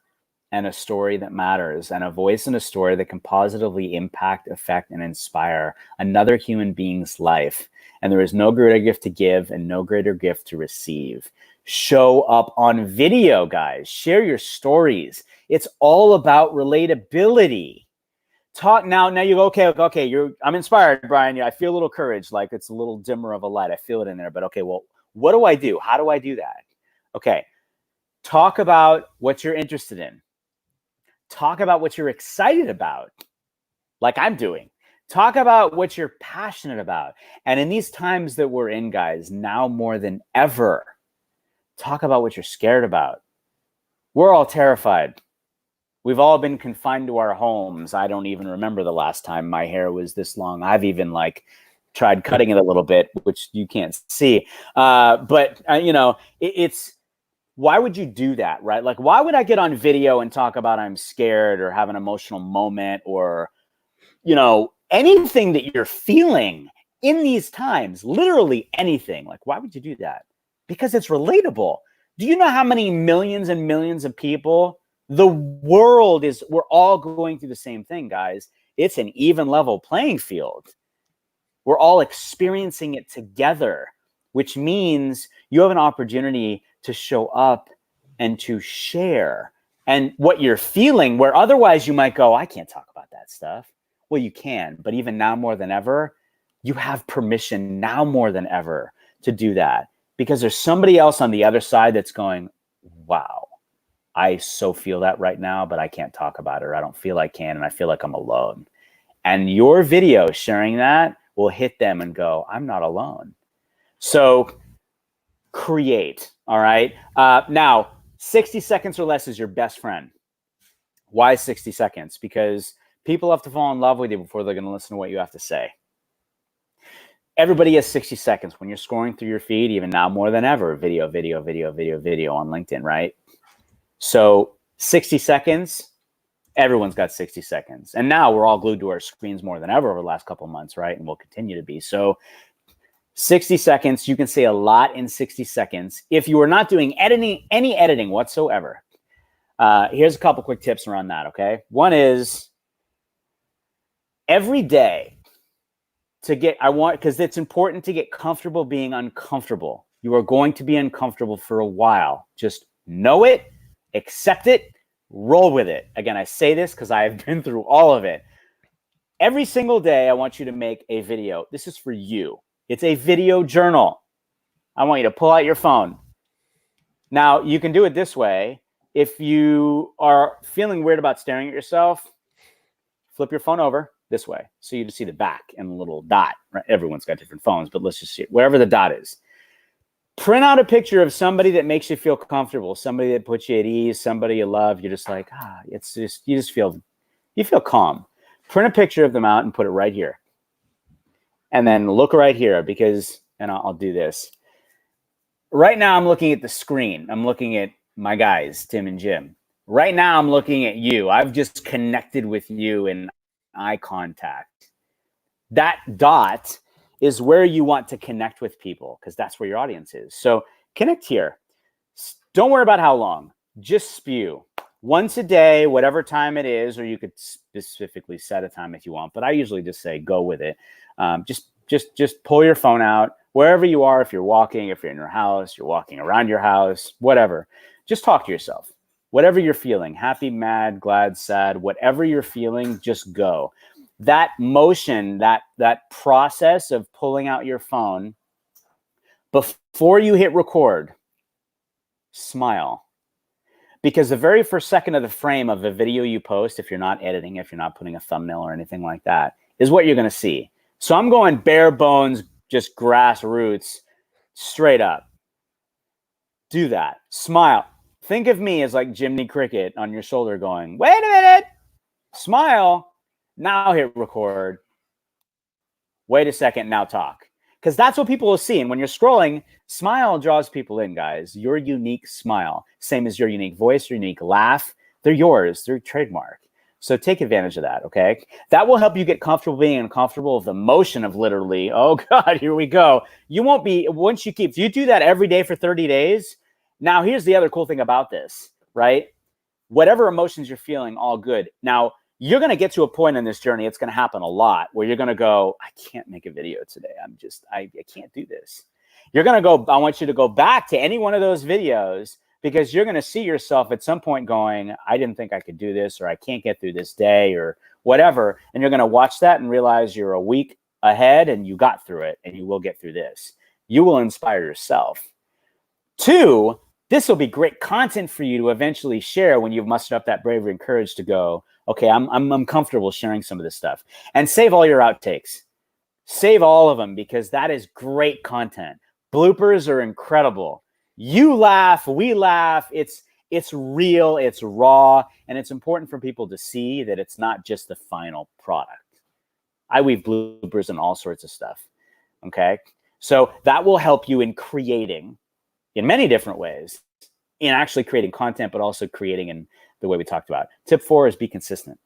and a story that matters, and a voice and a story that can positively impact, affect, and inspire another human being's life. And there is no greater gift to give and no greater gift to receive. Show up on video, guys. Share your stories. It's all about relatability. Talk now you go, okay, I'm inspired, Brian. Yeah, I feel a little courage, like it's a little dimmer of a light. I feel it in there, but okay, well, what do I do? How do I do that? Okay, talk about what you're interested in. Talk about what you're excited about, like I'm doing. Talk about what you're passionate about. And in these times that we're in, guys, now more than ever, talk about what you're scared about. We're all terrified. We've all been confined to our homes. I don't even remember the last time my hair was this long. I've even tried cutting it a little bit, which you can't see. But it's, why would you do that, right? Like, why would I get on video and talk about I'm scared or have an emotional moment or, anything that you're feeling in these times, literally anything? Like, why would you do that? Because it's relatable. Do you know how many millions and millions of people? The world is, we're all going through the same thing, guys. It's an even level playing field. We're all experiencing it together, which means you have an opportunity to show up and to share and what you're feeling, where otherwise you might go, I can't talk about that stuff. Well, you can, but even now more than ever, you have permission now more than ever to do that, because there's somebody else on the other side that's going, wow, I so feel that right now, but I can't talk about it, or I don't feel I can, and I feel like I'm alone. And your video sharing that will hit them and go, I'm not alone. So create, all right? Now, 60 seconds or less is your best friend. Why 60 seconds? Because people have to fall in love with you before they're going to listen to what you have to say. Everybody has 60 seconds. When you're scrolling through your feed, even now more than ever, video on LinkedIn, right? So 60 seconds, everyone's got 60 seconds. And now we're all glued to our screens more than ever over the last couple of months, right? And we'll continue to be. So 60 seconds, you can say a lot in 60 seconds. If you are not doing any editing whatsoever, here's a couple quick tips around that, okay? One is every day because it's important to get comfortable being uncomfortable. You are going to be uncomfortable for a while. Just know it, accept it, roll with it. Again, I say this because I have been through all of it. Every single day, I want you to make a video. This is for you. It's a video journal. I want you to pull out your phone. Now, you can do it this way. If you are feeling weird about staring at yourself, flip your phone over this way, so you just see the back and the little dot. Right? Everyone's got different phones, but let's just see it. Wherever the dot is. Print out a picture of somebody that makes you feel comfortable, somebody that puts you at ease, somebody you love. You're just like, it's just, you feel calm. Print a picture of them out and put it right here. And then look right here because, and I'll do this. Right now, I'm looking at the screen. I'm looking at my guys, Tim and Jim. Right now, I'm looking at you. I've just connected with you in eye contact. That dot is where you want to connect with people because that's where your audience is. So connect here. Don't worry about how long. Just spew. Once a day, whatever time it is, or you could specifically set a time if you want, but I usually just say go with it. Just pull your phone out wherever you are. If you're walking, if you're in your house, you're walking around your house, whatever. Just talk to yourself. Whatever you're feeling, happy, mad, glad, sad, whatever you're feeling, just go. That motion, that process of pulling out your phone, before you hit record, smile. Because the very first second of the frame of the video you post, if you're not editing, if you're not putting a thumbnail or anything like that, is what you're going to see. So I'm going bare bones, just grassroots, straight up. Do that. Smile. Think of me as like Jiminy Cricket on your shoulder going, wait a minute. Smile. Now hit record. Wait a second. Now talk. Because that's what people will see. And when you're scrolling, smile draws people in, guys. Your unique smile. Same as your unique voice, your unique laugh. They're yours. They're trademark. So take advantage of that, okay? That will help you get comfortable being uncomfortable with the motion of literally, oh God, here we go. You won't be, once you keep, if you do that every day for 30 days, now here's the other cool thing about this, right? Whatever emotions you're feeling, all good. Now, you're going to get to a point in this journey, it's going to happen a lot, where you're going to go, I can't make a video today. I can't do this. You're going to go, I want you to go back to any one of those videos, because you're going to see yourself at some point going, I didn't think I could do this, or I can't get through this day, or whatever. And you're going to watch that and realize you're a week ahead and you got through it, and you will get through this. You will inspire yourself. 2, this will be great content for you to eventually share when you've mustered up that bravery and courage to go, okay, I'm comfortable sharing some of this stuff. And save all your outtakes. Save all of them, because that is great content. Bloopers are incredible. You laugh, we laugh. It's real, it's raw, and it's important for people to see that it's not just the final product. I weave bloopers and all sorts of stuff, okay? So that will help you in creating in many different ways, in actually creating content, but also creating in the way we talked about. Tip 4 is be consistent.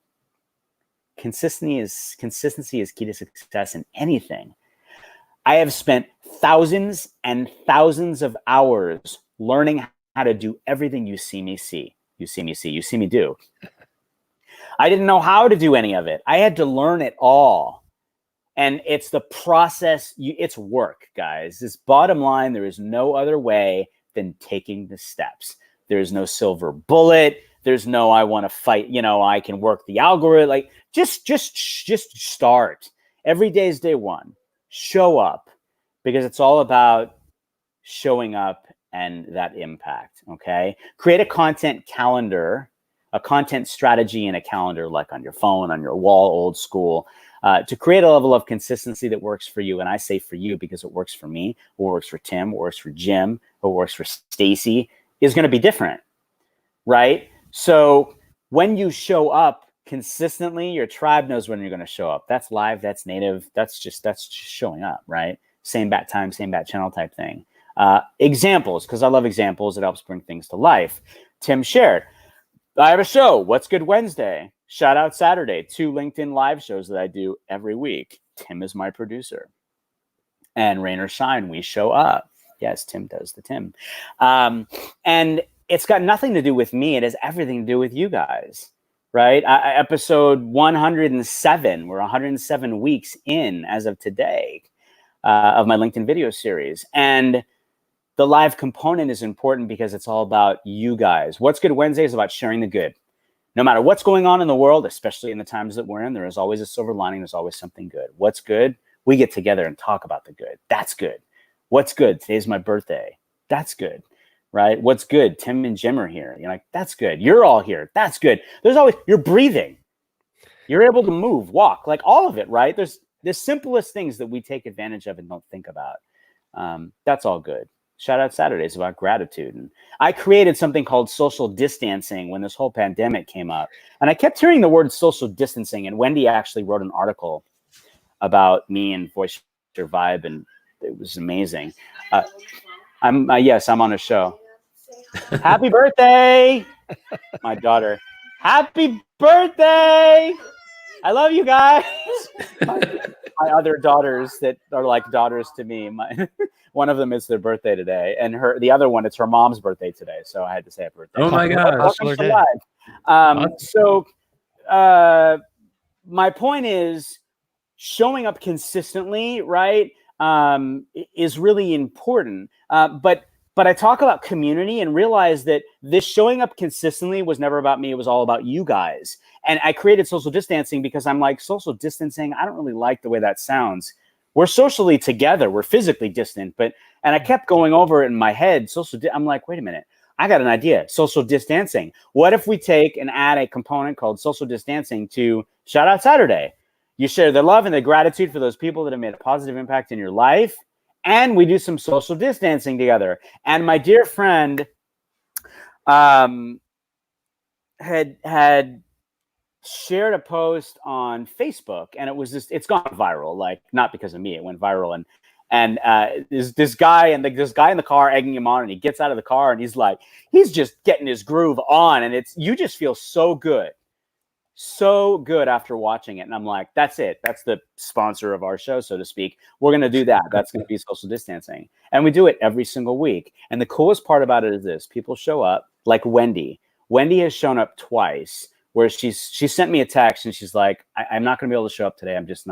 Consistency is key to success in anything. I have spent thousands and thousands of hours learning how to do everything you see me do. I didn't know how to do any of it. I had to learn it all. And it's the process, it's work, guys. This bottom line, there is no other way than taking the steps. There is no silver bullet. There's no, I want to fight, I can work the algorithm. Like, just start. Every day is day one. Show up, because it's all about showing up and that impact, okay? Create a content calendar, a content strategy and a calendar, like on your phone, on your wall, old school, to create a level of consistency that works for you. And I say for you because it works for me, what works for Tim, what works for Jim, what works for Stacy is going to be different, right? So when you show up consistently, your tribe knows when you're going to show up. That's live, that's native, that's just showing up, right? Same bat time, same bat channel type thing. Examples, because I love examples. It helps bring things to life. Tim shared, I have a show, What's Good Wednesday, Shout Out Saturday, 2 LinkedIn live shows that I do every week. Tim is my producer. And rain or shine, we show up. Yes, Tim does the Tim. And it's got nothing to do with me. It has everything to do with you guys, right? Episode 107, we're 107 weeks in as of today of my LinkedIn video series. And the live component is important because it's all about you guys. What's Good Wednesday is about sharing the good. No matter what's going on in the world, especially in the times that we're in, there is always a silver lining. There's always something good. What's good? We get together and talk about the good. That's good. What's good? Today's my birthday. That's good, right? What's good? Tim and Jim are here. You're like, that's good. You're all here. That's good. There's always, you're breathing. You're able to move, walk, like all of it, right? There's the simplest things that we take advantage of and don't think about. That's all good. Shout Out Saturday is about gratitude. And I created something called social distancing when this whole pandemic came up. And I kept hearing the word social distancing. And Wendy actually wrote an article about me and Voice Your Vibe. And it was amazing. Yes, I'm on a show. Happy birthday, my daughter. Happy birthday. I love you guys. My other daughters that are like daughters to me. One of them is their birthday today, and the other one, it's her mom's birthday today. So I had to say happy birthday. Oh my gosh! So my point is, showing up consistently, right, is really important. But But I talk about community and realize that this showing up consistently was never about me. It was all about you guys. And I created social distancing because I'm like, social distancing, I don't really like the way that sounds. We're socially together. We're physically distant. And I kept going over it in my head. I'm like, wait a minute. I got an idea. Social distancing. What if we take and add a component called social distancing to Shout Out Saturday? You share the love and the gratitude for those people that have made a positive impact in your life. And we do some social distancing together. And my dear friend had shared a post on Facebook, and it's gone viral. Like, not because of me, it went viral. And this guy in the car egging him on, and he gets out of the car and he's just getting his groove on, and you just feel so good after watching it. And I'm like, that's it. That's the sponsor of our show, so to speak. We're going to do that. That's going to be social distancing. And we do it every single week. And the coolest part about it is this. People show up, like Wendy. Wendy has shown up twice, where she sent me a text and she's like, I'm not going to be able to show up today. I'm just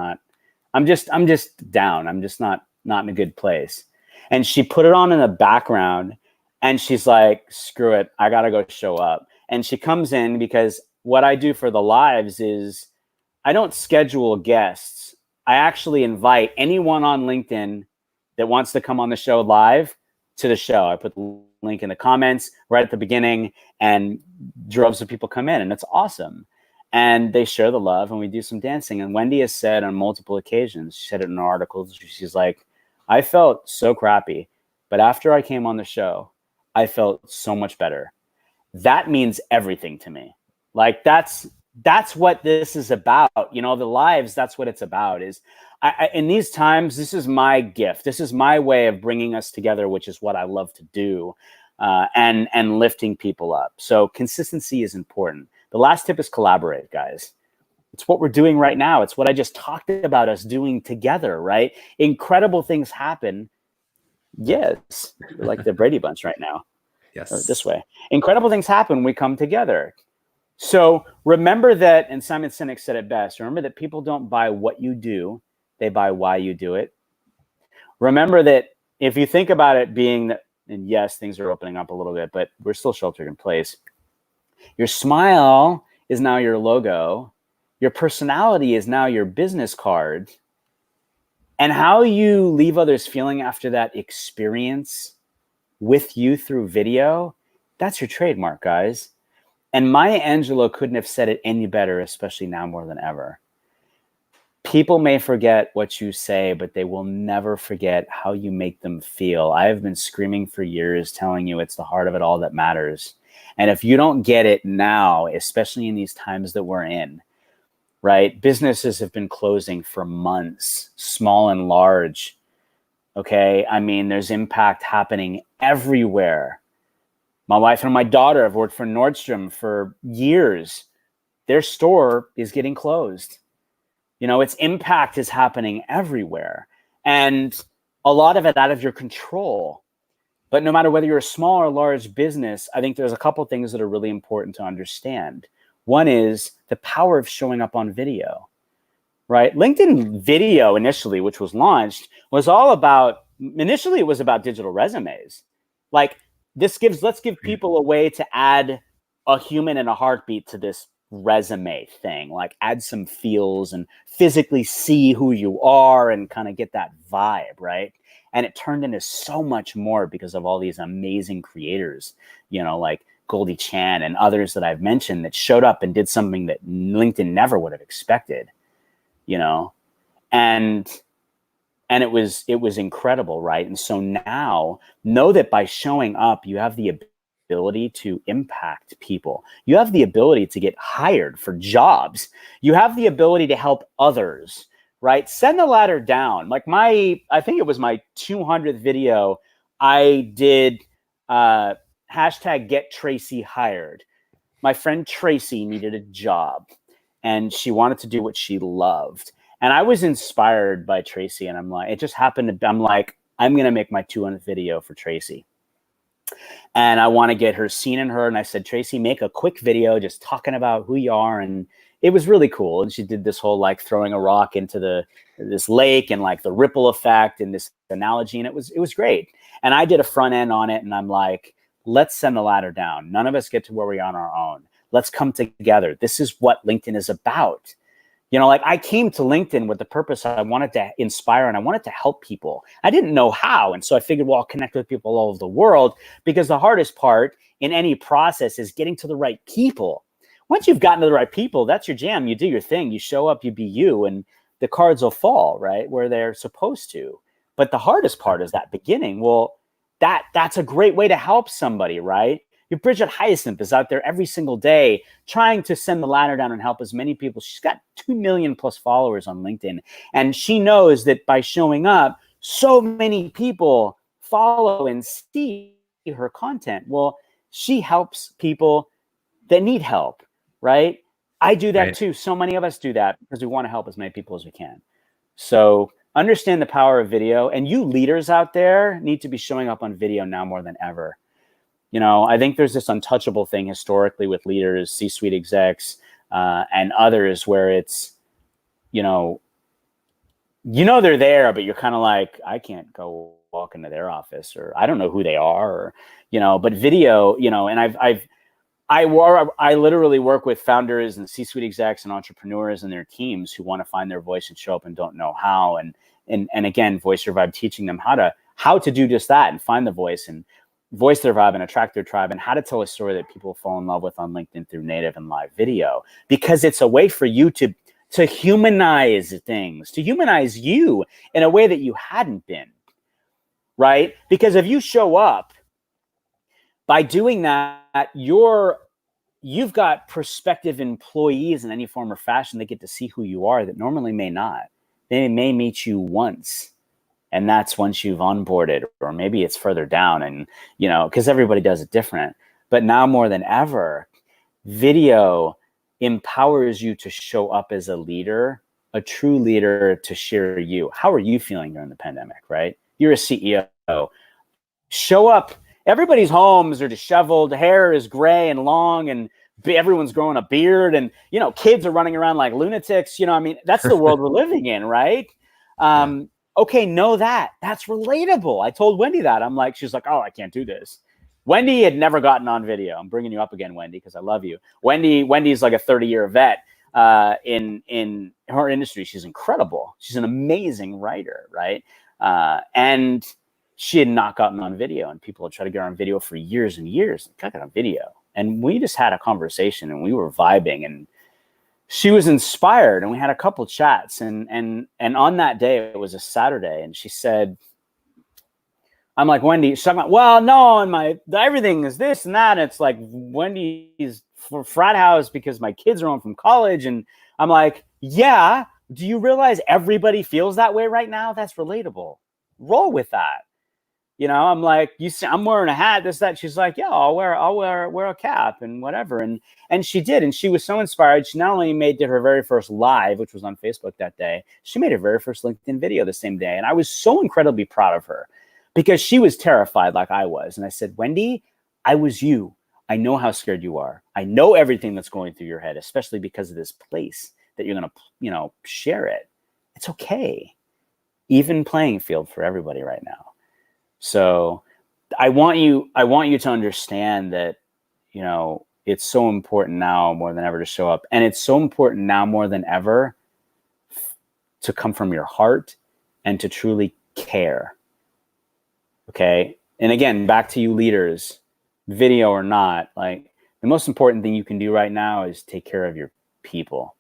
down. I'm just not in a good place. And she put it on in the background and she's like, screw it. I got to go show up. And she comes in because what I do for the lives is I don't schedule guests. I actually invite anyone on LinkedIn that wants to come on the show live to the show. I put the link in the comments right at the beginning, and droves of people come in, and it's awesome. And they share the love, and we do some dancing. And Wendy has said on multiple occasions, she said it in articles, she's like, I felt so crappy, but after I came on the show, I felt so much better. That means everything to me. Like, that's what this is about. The lives, that's what it's about. Is in these times, this is my gift. This is my way of bringing us together, which is what I love to do, and lifting people up. So consistency is important. The last tip is collaborate, guys. It's what we're doing right now. It's what I just talked about us doing together, right? Incredible things happen. Yes, we're like the Brady Bunch right now. Yes. Or this way. Incredible things happen when we come together. So remember that, and Simon Sinek said it best, remember that people don't buy what you do, they buy why you do it. Remember that if you think about it being that, and yes, things are opening up a little bit, but we're still sheltered in place. Your smile is now your logo. Your personality is now your business card. And how you leave others feeling after that experience with you through video, that's your trademark, guys. And Maya Angelou couldn't have said it any better, especially now more than ever. People may forget what you say, but they will never forget how you make them feel. I have been screaming for years, telling you it's the heart of it all that matters. And if you don't get it now, especially in these times that we're in, right? Businesses have been closing for months, small and large. Okay. I mean, there's impact happening everywhere. My wife and my daughter have worked for Nordstrom for years. Their store is getting closed. Its impact is happening everywhere. And a lot of it out of your control. But no matter whether you're a small or large business, I think there's a couple things that are really important to understand. One is the power of showing up on video, right? LinkedIn Video initially, which was launched, was all about, initially it was about digital resumes. Like, let's give people a way to add a human and a heartbeat to this resume thing, like add some feels and physically see who you are and kind of get that vibe, right? And it turned into so much more because of all these amazing creators, like Goldie Chan and others that I've mentioned that showed up and did something that LinkedIn never would have expected, and it was incredible, right? And so now know that by showing up, you have the ability to impact people. You have the ability to get hired for jobs. You have the ability to help others, right? Send the ladder down. Like I think it was my 200th video, I did hashtag get Tracy hired. My friend Tracy needed a job and she wanted to do what she loved. And I was inspired by Tracy, and I'm like, it just happened to, I'm like, I'm going to make my 200th video for Tracy. And I want to get her seen in her. And I said, Tracy, make a quick video just talking about who you are. And it was really cool. And she did this whole like throwing a rock into this lake and like the ripple effect and this analogy. And it was great. And I did a front end on it, and I'm like, let's send the ladder down. None of us get to where we are on our own. Let's come together. This is what LinkedIn is about. You know, like I came to LinkedIn with the purpose I wanted to inspire and I wanted to help people. I didn't know how. And so I figured, well, I'll connect with people all over the world, because the hardest part in any process is getting to the right people. Once you've gotten to the right people, that's your jam. You do your thing, you show up, you be you, and the cards will fall right where they're supposed to. But the hardest part is that beginning. Well, that's a great way to help somebody, right? Your Bridget Hyacinth is out there every single day trying to send the ladder down and help as many people. She's got 2 million plus followers on LinkedIn. And she knows that by showing up, so many people follow and see her content. Well, she helps people that need help, right? I do that too. So many of us do that because we want to help as many people as we can. So understand the power of video. And you leaders out there need to be showing up on video now more than ever. You know, I think there's this untouchable thing historically with leaders, C-suite execs, and others where it's, you know, they're there, but you're kind of like, I can't go walk into their office, or I don't know who they are, or, you know, but video, you know, and I literally work with founders and C-suite execs and entrepreneurs and their teams who want to find their voice and show up and don't know how. And again, Voice Your Vibe, teaching them how to do just that and find the voice and voice their vibe and attract their tribe, and how to tell a story that people fall in love with on LinkedIn through native and live video, because it's a way for you to humanize things, to humanize you in a way that you hadn't been, right? Because if you show up by doing that, you've got prospective employees in any form or fashion that get to see who you are that normally may not. They may meet you once, and that's once you've onboarded, or maybe it's further down, and, you know, because everybody does it different. But now more than ever, video empowers you to show up as a leader, a true leader, to share you. How are you feeling during the pandemic, right? You're a CEO. Show up. Everybody's homes are disheveled. Hair is gray and long, and everyone's growing a beard, and, you know, kids are running around like lunatics. You know, I mean, that's the world we're living in, right? Okay, know that. That's relatable. I told Wendy that. I'm like, she's like, oh, I can't do this. Wendy had never gotten on video. I'm bringing you up again, Wendy, because I love you. Wendy's like a 30-year vet in her industry. She's incredible. She's an amazing writer, right? And she had not gotten on video, and people had tried to get her on video for years and years. I got on video, and we just had a conversation, and we were vibing, and she was inspired, and we had a couple chats, and on that day, it was a Saturday, and she said, I'm like, Wendy, she's talking about, well, no, and everything is this and that. And it's like, Wendy's for frat house because my kids are home from college. And I'm like, yeah, do you realize everybody feels that way right now? That's relatable. Roll with that. You know, I'm like, you see, I'm wearing a hat, this, that. She's like, yeah, I'll wear a cap and whatever. And she did. And she was so inspired. She not only did her very first live, which was on Facebook that day, she made her very first LinkedIn video the same day. And I was so incredibly proud of her, because she was terrified like I was. And I said, Wendy, I was you. I know how scared you are. I know everything that's going through your head, especially because of this place that you're going to, you know, share it. It's okay. Even playing field for everybody right now. So I want you to understand that, you know, it's so important now more than ever to show up. And it's so important now more than ever to come from your heart and to truly care. Okay. And again, back to you leaders, video or not, like, the most important thing you can do right now is take care of your people.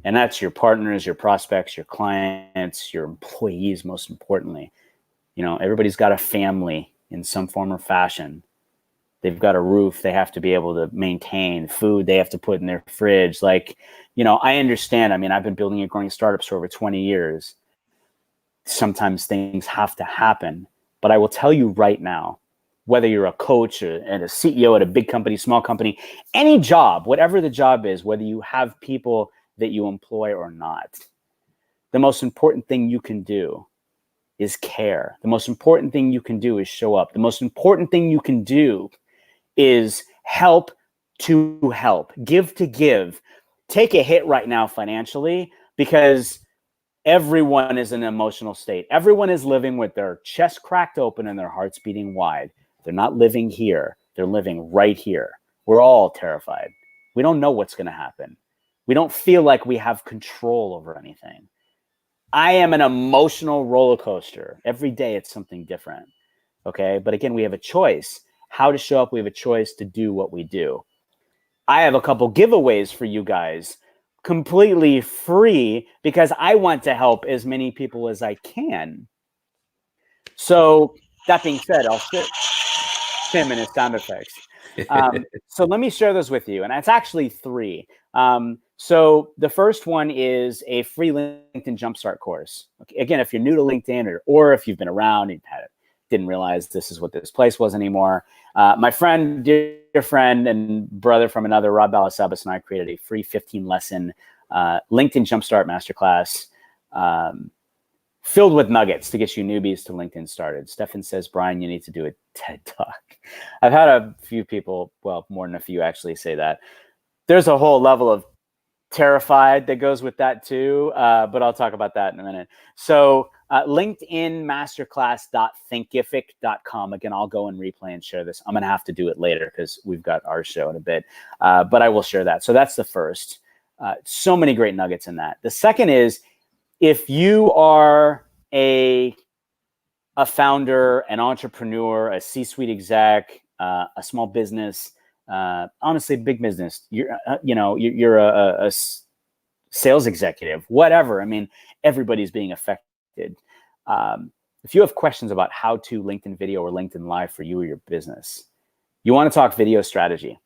And that's your partners, your prospects, your clients, your employees, most importantly. You know, everybody's got a family in some form or fashion. They've got a roof they have to be able to maintain, food they have to put in their fridge. Like, you know, I understand. I mean, I've been building and growing startups for over 20 years. Sometimes things have to happen. But I will tell you right now, whether you're a coach and a CEO at a big company, small company, any job, whatever the job is, whether you have people that you employ or not, the most important thing you can do is care. The most important thing you can do is show up. The most important thing you can do is help to help, give to give. Take a hit right now financially, because Everyone is in an emotional state. Everyone is living with their chest cracked open and their hearts beating wide. They're not living here. They're living right here. We're all terrified. We don't know what's going to happen. We don't feel like we have control over anything. I am an emotional roller coaster. Every day it's something different. Okay. But again, we have a choice how to show up. We have a choice to do what we do. I have a couple giveaways for you guys, completely free, because I want to help as many people as I can. So that being said, I'll sit Tim and his sound effects. So let me share those with you. And it's actually 3. So the first one is a free LinkedIn Jumpstart course. Okay, again, if you're new to LinkedIn or if you've been around and didn't realize this is what this place was anymore. My friend, dear friend and brother from another, Rob Balasabas, and I created a free 15-lesson LinkedIn Jumpstart Masterclass filled with nuggets to get you newbies to LinkedIn started. Stefan says, Brian, you need to do a TED Talk. I've had a few people, well, more than a few actually say that. There's a whole level of terrified that goes with that too, but I'll talk about that in a minute. So LinkedInmasterclass.thinkific.com. Again, I'll go and replay and share this. I'm going to have to do it later because we've got our show in a bit, but I will share that. So that's the first. So many great nuggets in that. The second is, if you are a founder, an entrepreneur, a C-suite exec, a small business, honestly, big business, you're a sales executive, whatever. I mean, everybody's being affected. If you have questions about how to LinkedIn video or LinkedIn Live for you or your business, you want to talk video strategy,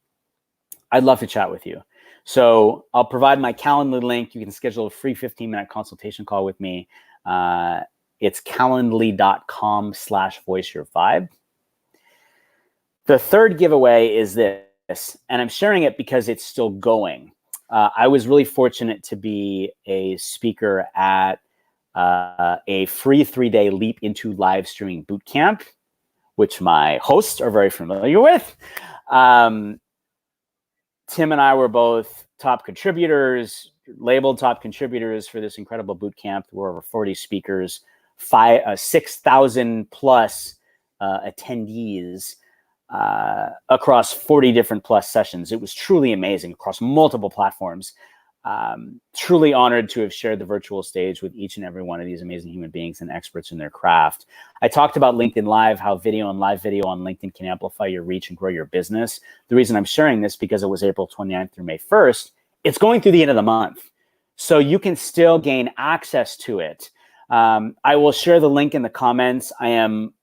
I'd love to chat with you. So I'll provide my Calendly link. You can schedule a free 15-minute consultation call with me. It's calendly.com/voiceyourvibe. The third giveaway is this, and I'm sharing it because it's still going. I was really fortunate to be a speaker at a free 3-day Leap into Live Streaming Bootcamp, which my hosts are very familiar with. Tim and I were both top contributors, labeled top contributors for this incredible boot camp. We're over 40 speakers, 6,000 plus attendees across 40 different plus sessions. It was truly amazing across multiple platforms. Truly honored to have shared the virtual stage with each and every one of these amazing human beings and experts in their craft. I talked about LinkedIn Live, how video and live video on LinkedIn can amplify your reach and grow your business. The reason I'm sharing this because it was April 29th through May 1st. It's going through the end of the month, so you can still gain access to it. I will share the link in the comments. I am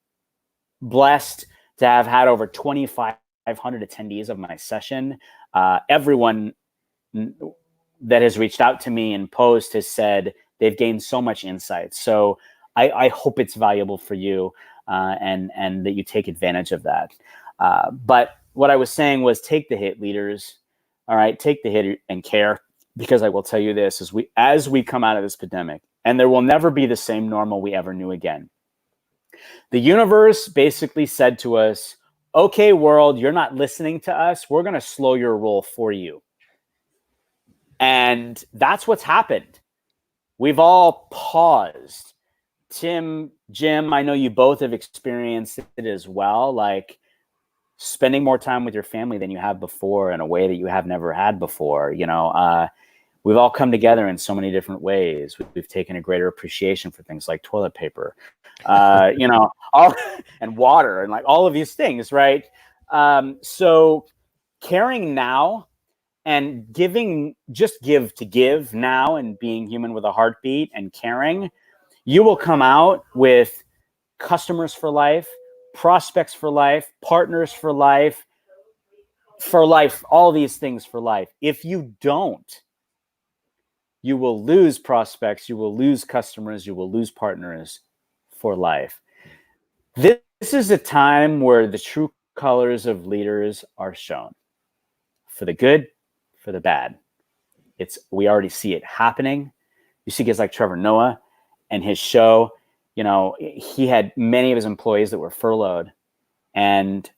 blessed to have had over 2,500 attendees of my session. Everyone that has reached out to me and post has said they've gained so much insight. So I hope it's valuable for you and that you take advantage of that. But what I was saying was, take the hit, leaders. All right, take the hit and care, because I will tell you this, as we come out of this pandemic, and there will never be the same normal we ever knew again. The universe basically said to us, okay, world, you're not listening to us. We're going to slow your roll for you. And that's what's happened. We've all paused. Tim, Jim, I know you both have experienced it as well, like spending more time with your family than you have before in a way that you have never had before. We've all come together in so many different ways. We've taken a greater appreciation for things like toilet paper, and water and like all of these things, right? So caring now and giving, just give to give now, and being human with a heartbeat and caring, you will come out with customers for life, prospects for life, partners for life, all these things for life. If you don't, you will lose prospects, you will lose customers, you will lose partners for life. This is a time where the true colors of leaders are shown, for the good, for the bad. We already see it happening. You see guys like Trevor Noah and his show. He had many of his employees that were furloughed, and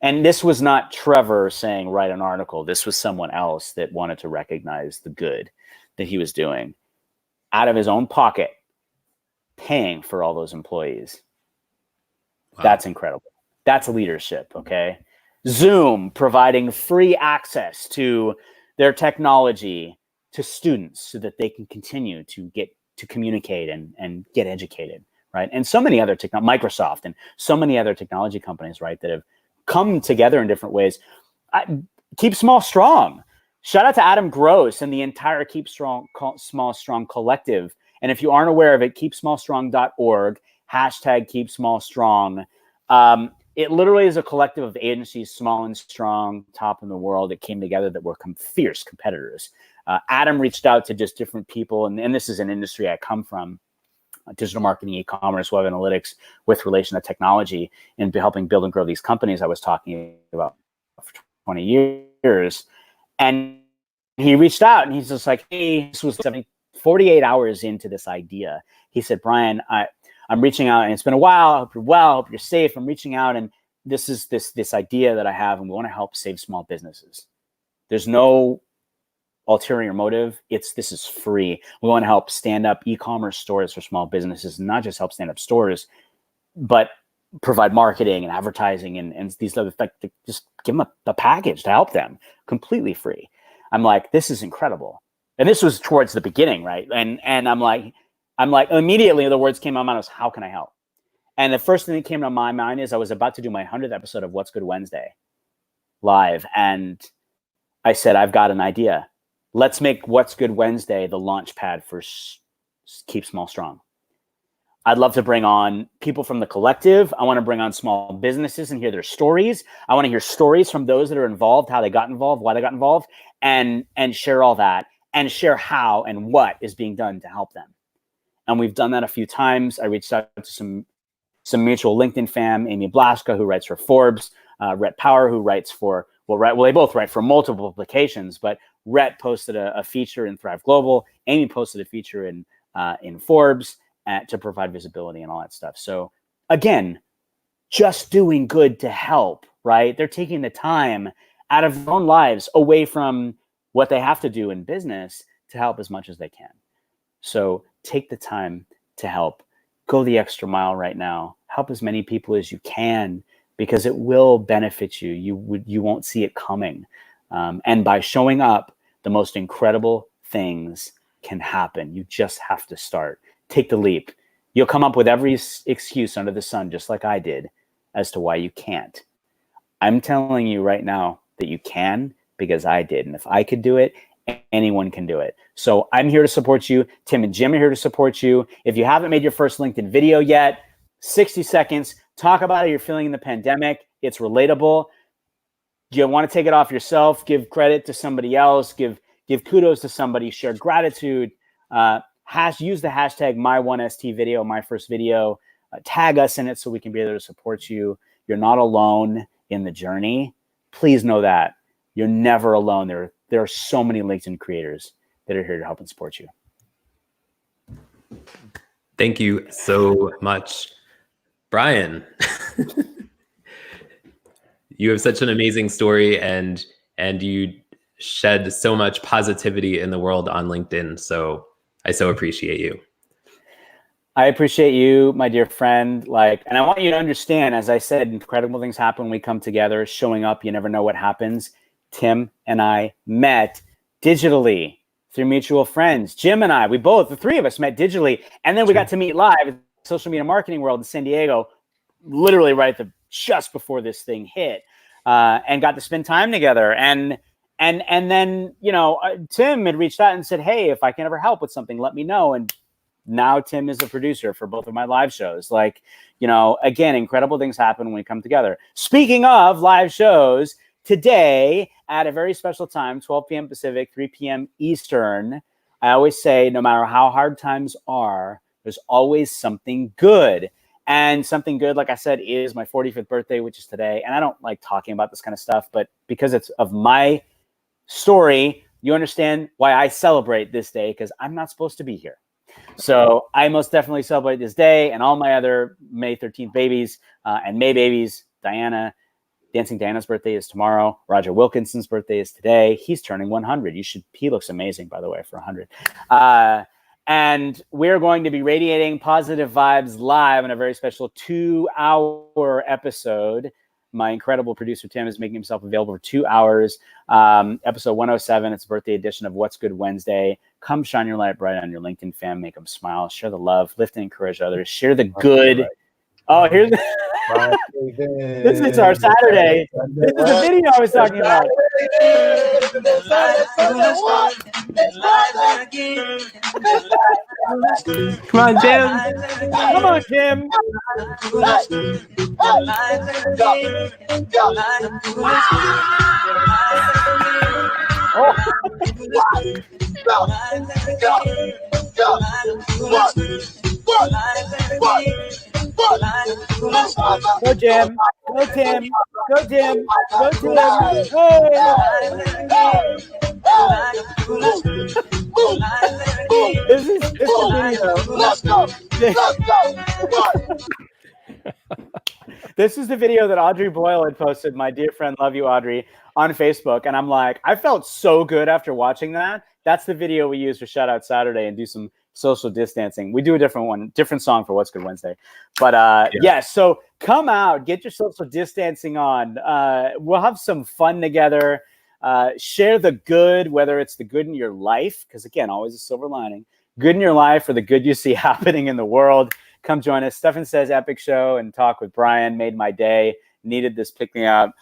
this was not Trevor saying, write an article. This was someone else that wanted to recognize the good that he was doing. out of his own pocket, paying for all those employees. Wow. That's incredible. That's leadership, okay? Zoom providing free access to their technology to students so that they can continue to get to communicate and get educated, right? And so many other Microsoft and so many other technology companies, right, that have come together in different ways. Keep Small Strong. Shout out to Adam Gross and the entire Keep Small Strong collective. And if you aren't aware of it, keepsmallstrong.org, hashtag Keep Small Strong. It literally is a collective of agencies, small and strong, top in the world, that came together that were fierce competitors. Adam reached out to just different people, and this is an industry I come from, digital marketing, e-commerce, web analytics, with relation to technology, and helping build and grow these companies I was talking about for 20 years. And he reached out, and he's just like, hey, this was 48 hours into this idea. He said, Brian, I'm reaching out, and it's been a while. I hope you're well. I hope you're safe. I'm reaching out, and this is this idea that I have, and we want to help save small businesses. There's no ulterior motive. This is free. We want to help stand up e-commerce stores for small businesses, and not just help stand up stores, but provide marketing and advertising and these other things. Just give them a package to help them completely free. I'm like, this is incredible. And this was towards the beginning, right? And I'm like, immediately the words came to my mind was, how can I help? And the first thing that came to my mind is I was about to do my 100th episode of What's Good Wednesday live. And I said, I've got an idea. Let's make What's Good Wednesday the launch pad for Keep Small Strong. I'd love to bring on people from the collective. I want to bring on small businesses and hear their stories. I want to hear stories from those that are involved, how they got involved, why they got involved, and share all that, and share how and what is being done to help them. And we've done that a few times. I reached out to some mutual LinkedIn fam, Amy Blaska, who writes for Forbes, Rhett Power, who writes for, they both write for multiple publications, but Rhett posted a feature in Thrive Global. Amy posted a feature in Forbes to provide visibility and all that stuff. So again, just doing good to help, right? They're taking the time out of their own lives away from what they have to do in business to help as much as they can. So take the time to help. Go the extra mile right now. Help as many people as you can, because it will benefit you. You won't see it coming. And by showing up, the most incredible things can happen. You just have to start. Take the leap. You'll come up with every excuse under the sun, just like I did, as to why you can't. I'm telling you right now that you can, because I did. And if I could do it, anyone can do it. So I'm here to support you. Tim and Jim are here to support you. If you haven't made your first LinkedIn video yet, 60 seconds, talk about how you're feeling in the pandemic. It's relatable. You want to take it off yourself, give credit to somebody else, give kudos to somebody, share gratitude, use the hashtag my1stvideo, my first video, tag us in it so we can be able to support you. You're not alone in the journey. Please know that. You're never alone. There are so many LinkedIn creators that are here to help and support you. Thank you so much, Brian. You have such an amazing story, and you shed so much positivity in the world on LinkedIn. So I so appreciate you. I appreciate you, my dear friend. And I want you to understand, as I said, incredible things happen when we come together. Showing up, you never know what happens. Tim and I met digitally through mutual friends. Jim and I, the three of us met digitally. And then we got to meet live at the social media marketing world in San Diego, literally just before this thing hit, and got to spend time together. And then, Tim had reached out and said, hey, if I can ever help with something, let me know. And now Tim is a producer for both of my live shows. Again, incredible things happen when we come together. Speaking of live shows, today at a very special time, 12 p.m. Pacific, 3 p.m. Eastern, I always say, no matter how hard times are, there's always something good. And something good, like I said, is my 45th birthday, which is today. And I don't like talking about this kind of stuff, but because it's of my story, you understand why I celebrate this day, because I'm not supposed to be here. So I most definitely celebrate this day and all my other May 13th babies and May babies. Dancing Diana's birthday is tomorrow. Roger Wilkinson's birthday is today. He's turning 100. He looks amazing, by the way, for 100. And we're going to be radiating positive vibes live on a very special 2-hour episode. My incredible producer, Tim, is making himself available for 2 hours. Episode 107, it's a birthday edition of What's Good Wednesday. Come shine your light bright on your LinkedIn fam. Make them smile. Share the love. Lift and encourage others. Share the good. Oh, here's this is our Saturday. This is the video I was talking about. Come on, Jim. Come on, Jim. Go, Jim. Go, Tim. Go, Jim. Go, Tim. This is the video. Let's go. This is the video that Audrey Boyle had posted, my dear friend, love you, Audrey, on Facebook. And I'm like, I felt so good after watching that. That's the video we use for Shout Out Saturday and do some social distancing. We do a different one, different song for What's Good Wednesday. But yeah, so come out, get your social distancing on. We'll have some fun together. Share the good, whether it's the good in your life, because again, always a silver lining, good in your life or the good you see happening in the world. Come join us. Stefan Says Epic Show and talk with Brian made my day. Needed this pick me up.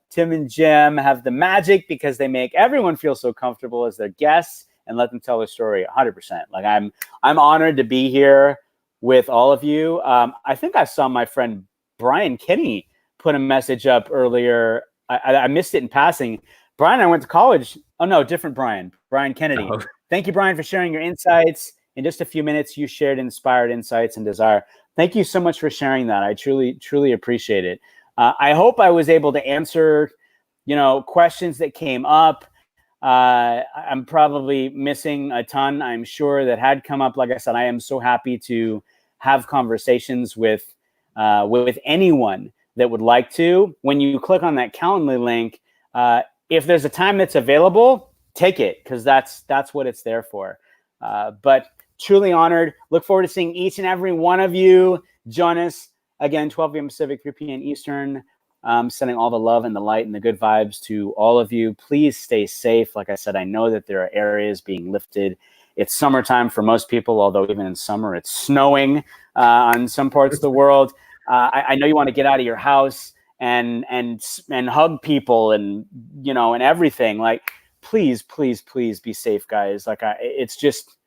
Tim and Jim have the magic because they make everyone feel so comfortable as their guests and let them tell their story 100%. Like I'm honored to be here with all of you. I think I saw my friend Brian Kenny put a message up earlier. I missed it in passing. Brian, I went to college. Oh no, different Brian. Brian Kennedy. Oh. Thank you, Brian, for sharing your insights. In just a few minutes, you shared inspired insights and desire. Thank you so much for sharing that. I truly, truly appreciate it. I hope I was able to answer, questions that came up. I'm probably missing a ton, I'm sure, that had come up. Like I said, I am so happy to have conversations with anyone that would like to. When you click on that Calendly link, if there's a time that's available, take it, because that's what it's there for. But truly honored. Look forward to seeing each and every one of you. Join us again, 12 p.m. Pacific, 3 p.m. Eastern. Sending all the love and the light and the good vibes to all of you. Please stay safe. Like I said, I know that there are areas being lifted. It's summertime for most people, although even in summer, it's snowing on some parts of the world. I know you want to get out of your house and hug people and everything. Like, please, please, please be safe, guys. Like, it's just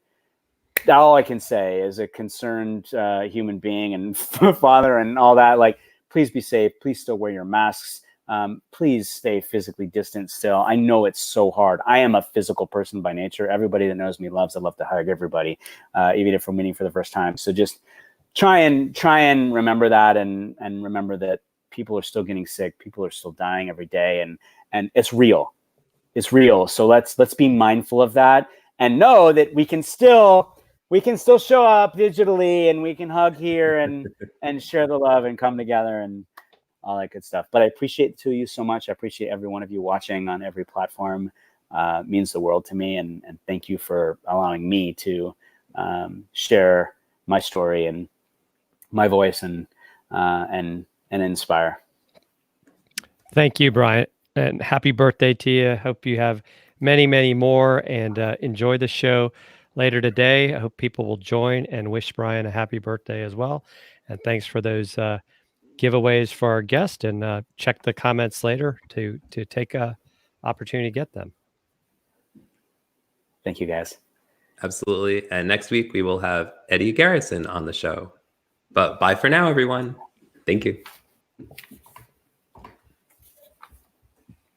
all I can say as a concerned human being and father and all that. Like, please be safe. Please still wear your masks. Please stay physically distant still. I know it's so hard. I am a physical person by nature. Everybody that knows me loves. I love to hug everybody, even if we're meeting for the first time. So just try and remember that and remember that people are still getting sick. People are still dying every day, and it's real. It's real. So let's be mindful of that and know that we can still show up digitally and we can hug here and share the love and come together and all that good stuff. But I appreciate the two of you so much. I appreciate every one of you watching on every platform. It means the world to me. And thank you for allowing me to share my story and my voice and inspire. Thank you, Brian. And happy birthday to you. Hope you have many, many more and enjoy the show later today. I hope people will join and wish Brian a happy birthday as well. And thanks for those giveaways for our guest, and check the comments later to take a opportunity to get them. Thank you, guys. Absolutely. And next week we will have Eddie Garrison on the show. But bye for now, everyone. Thank you.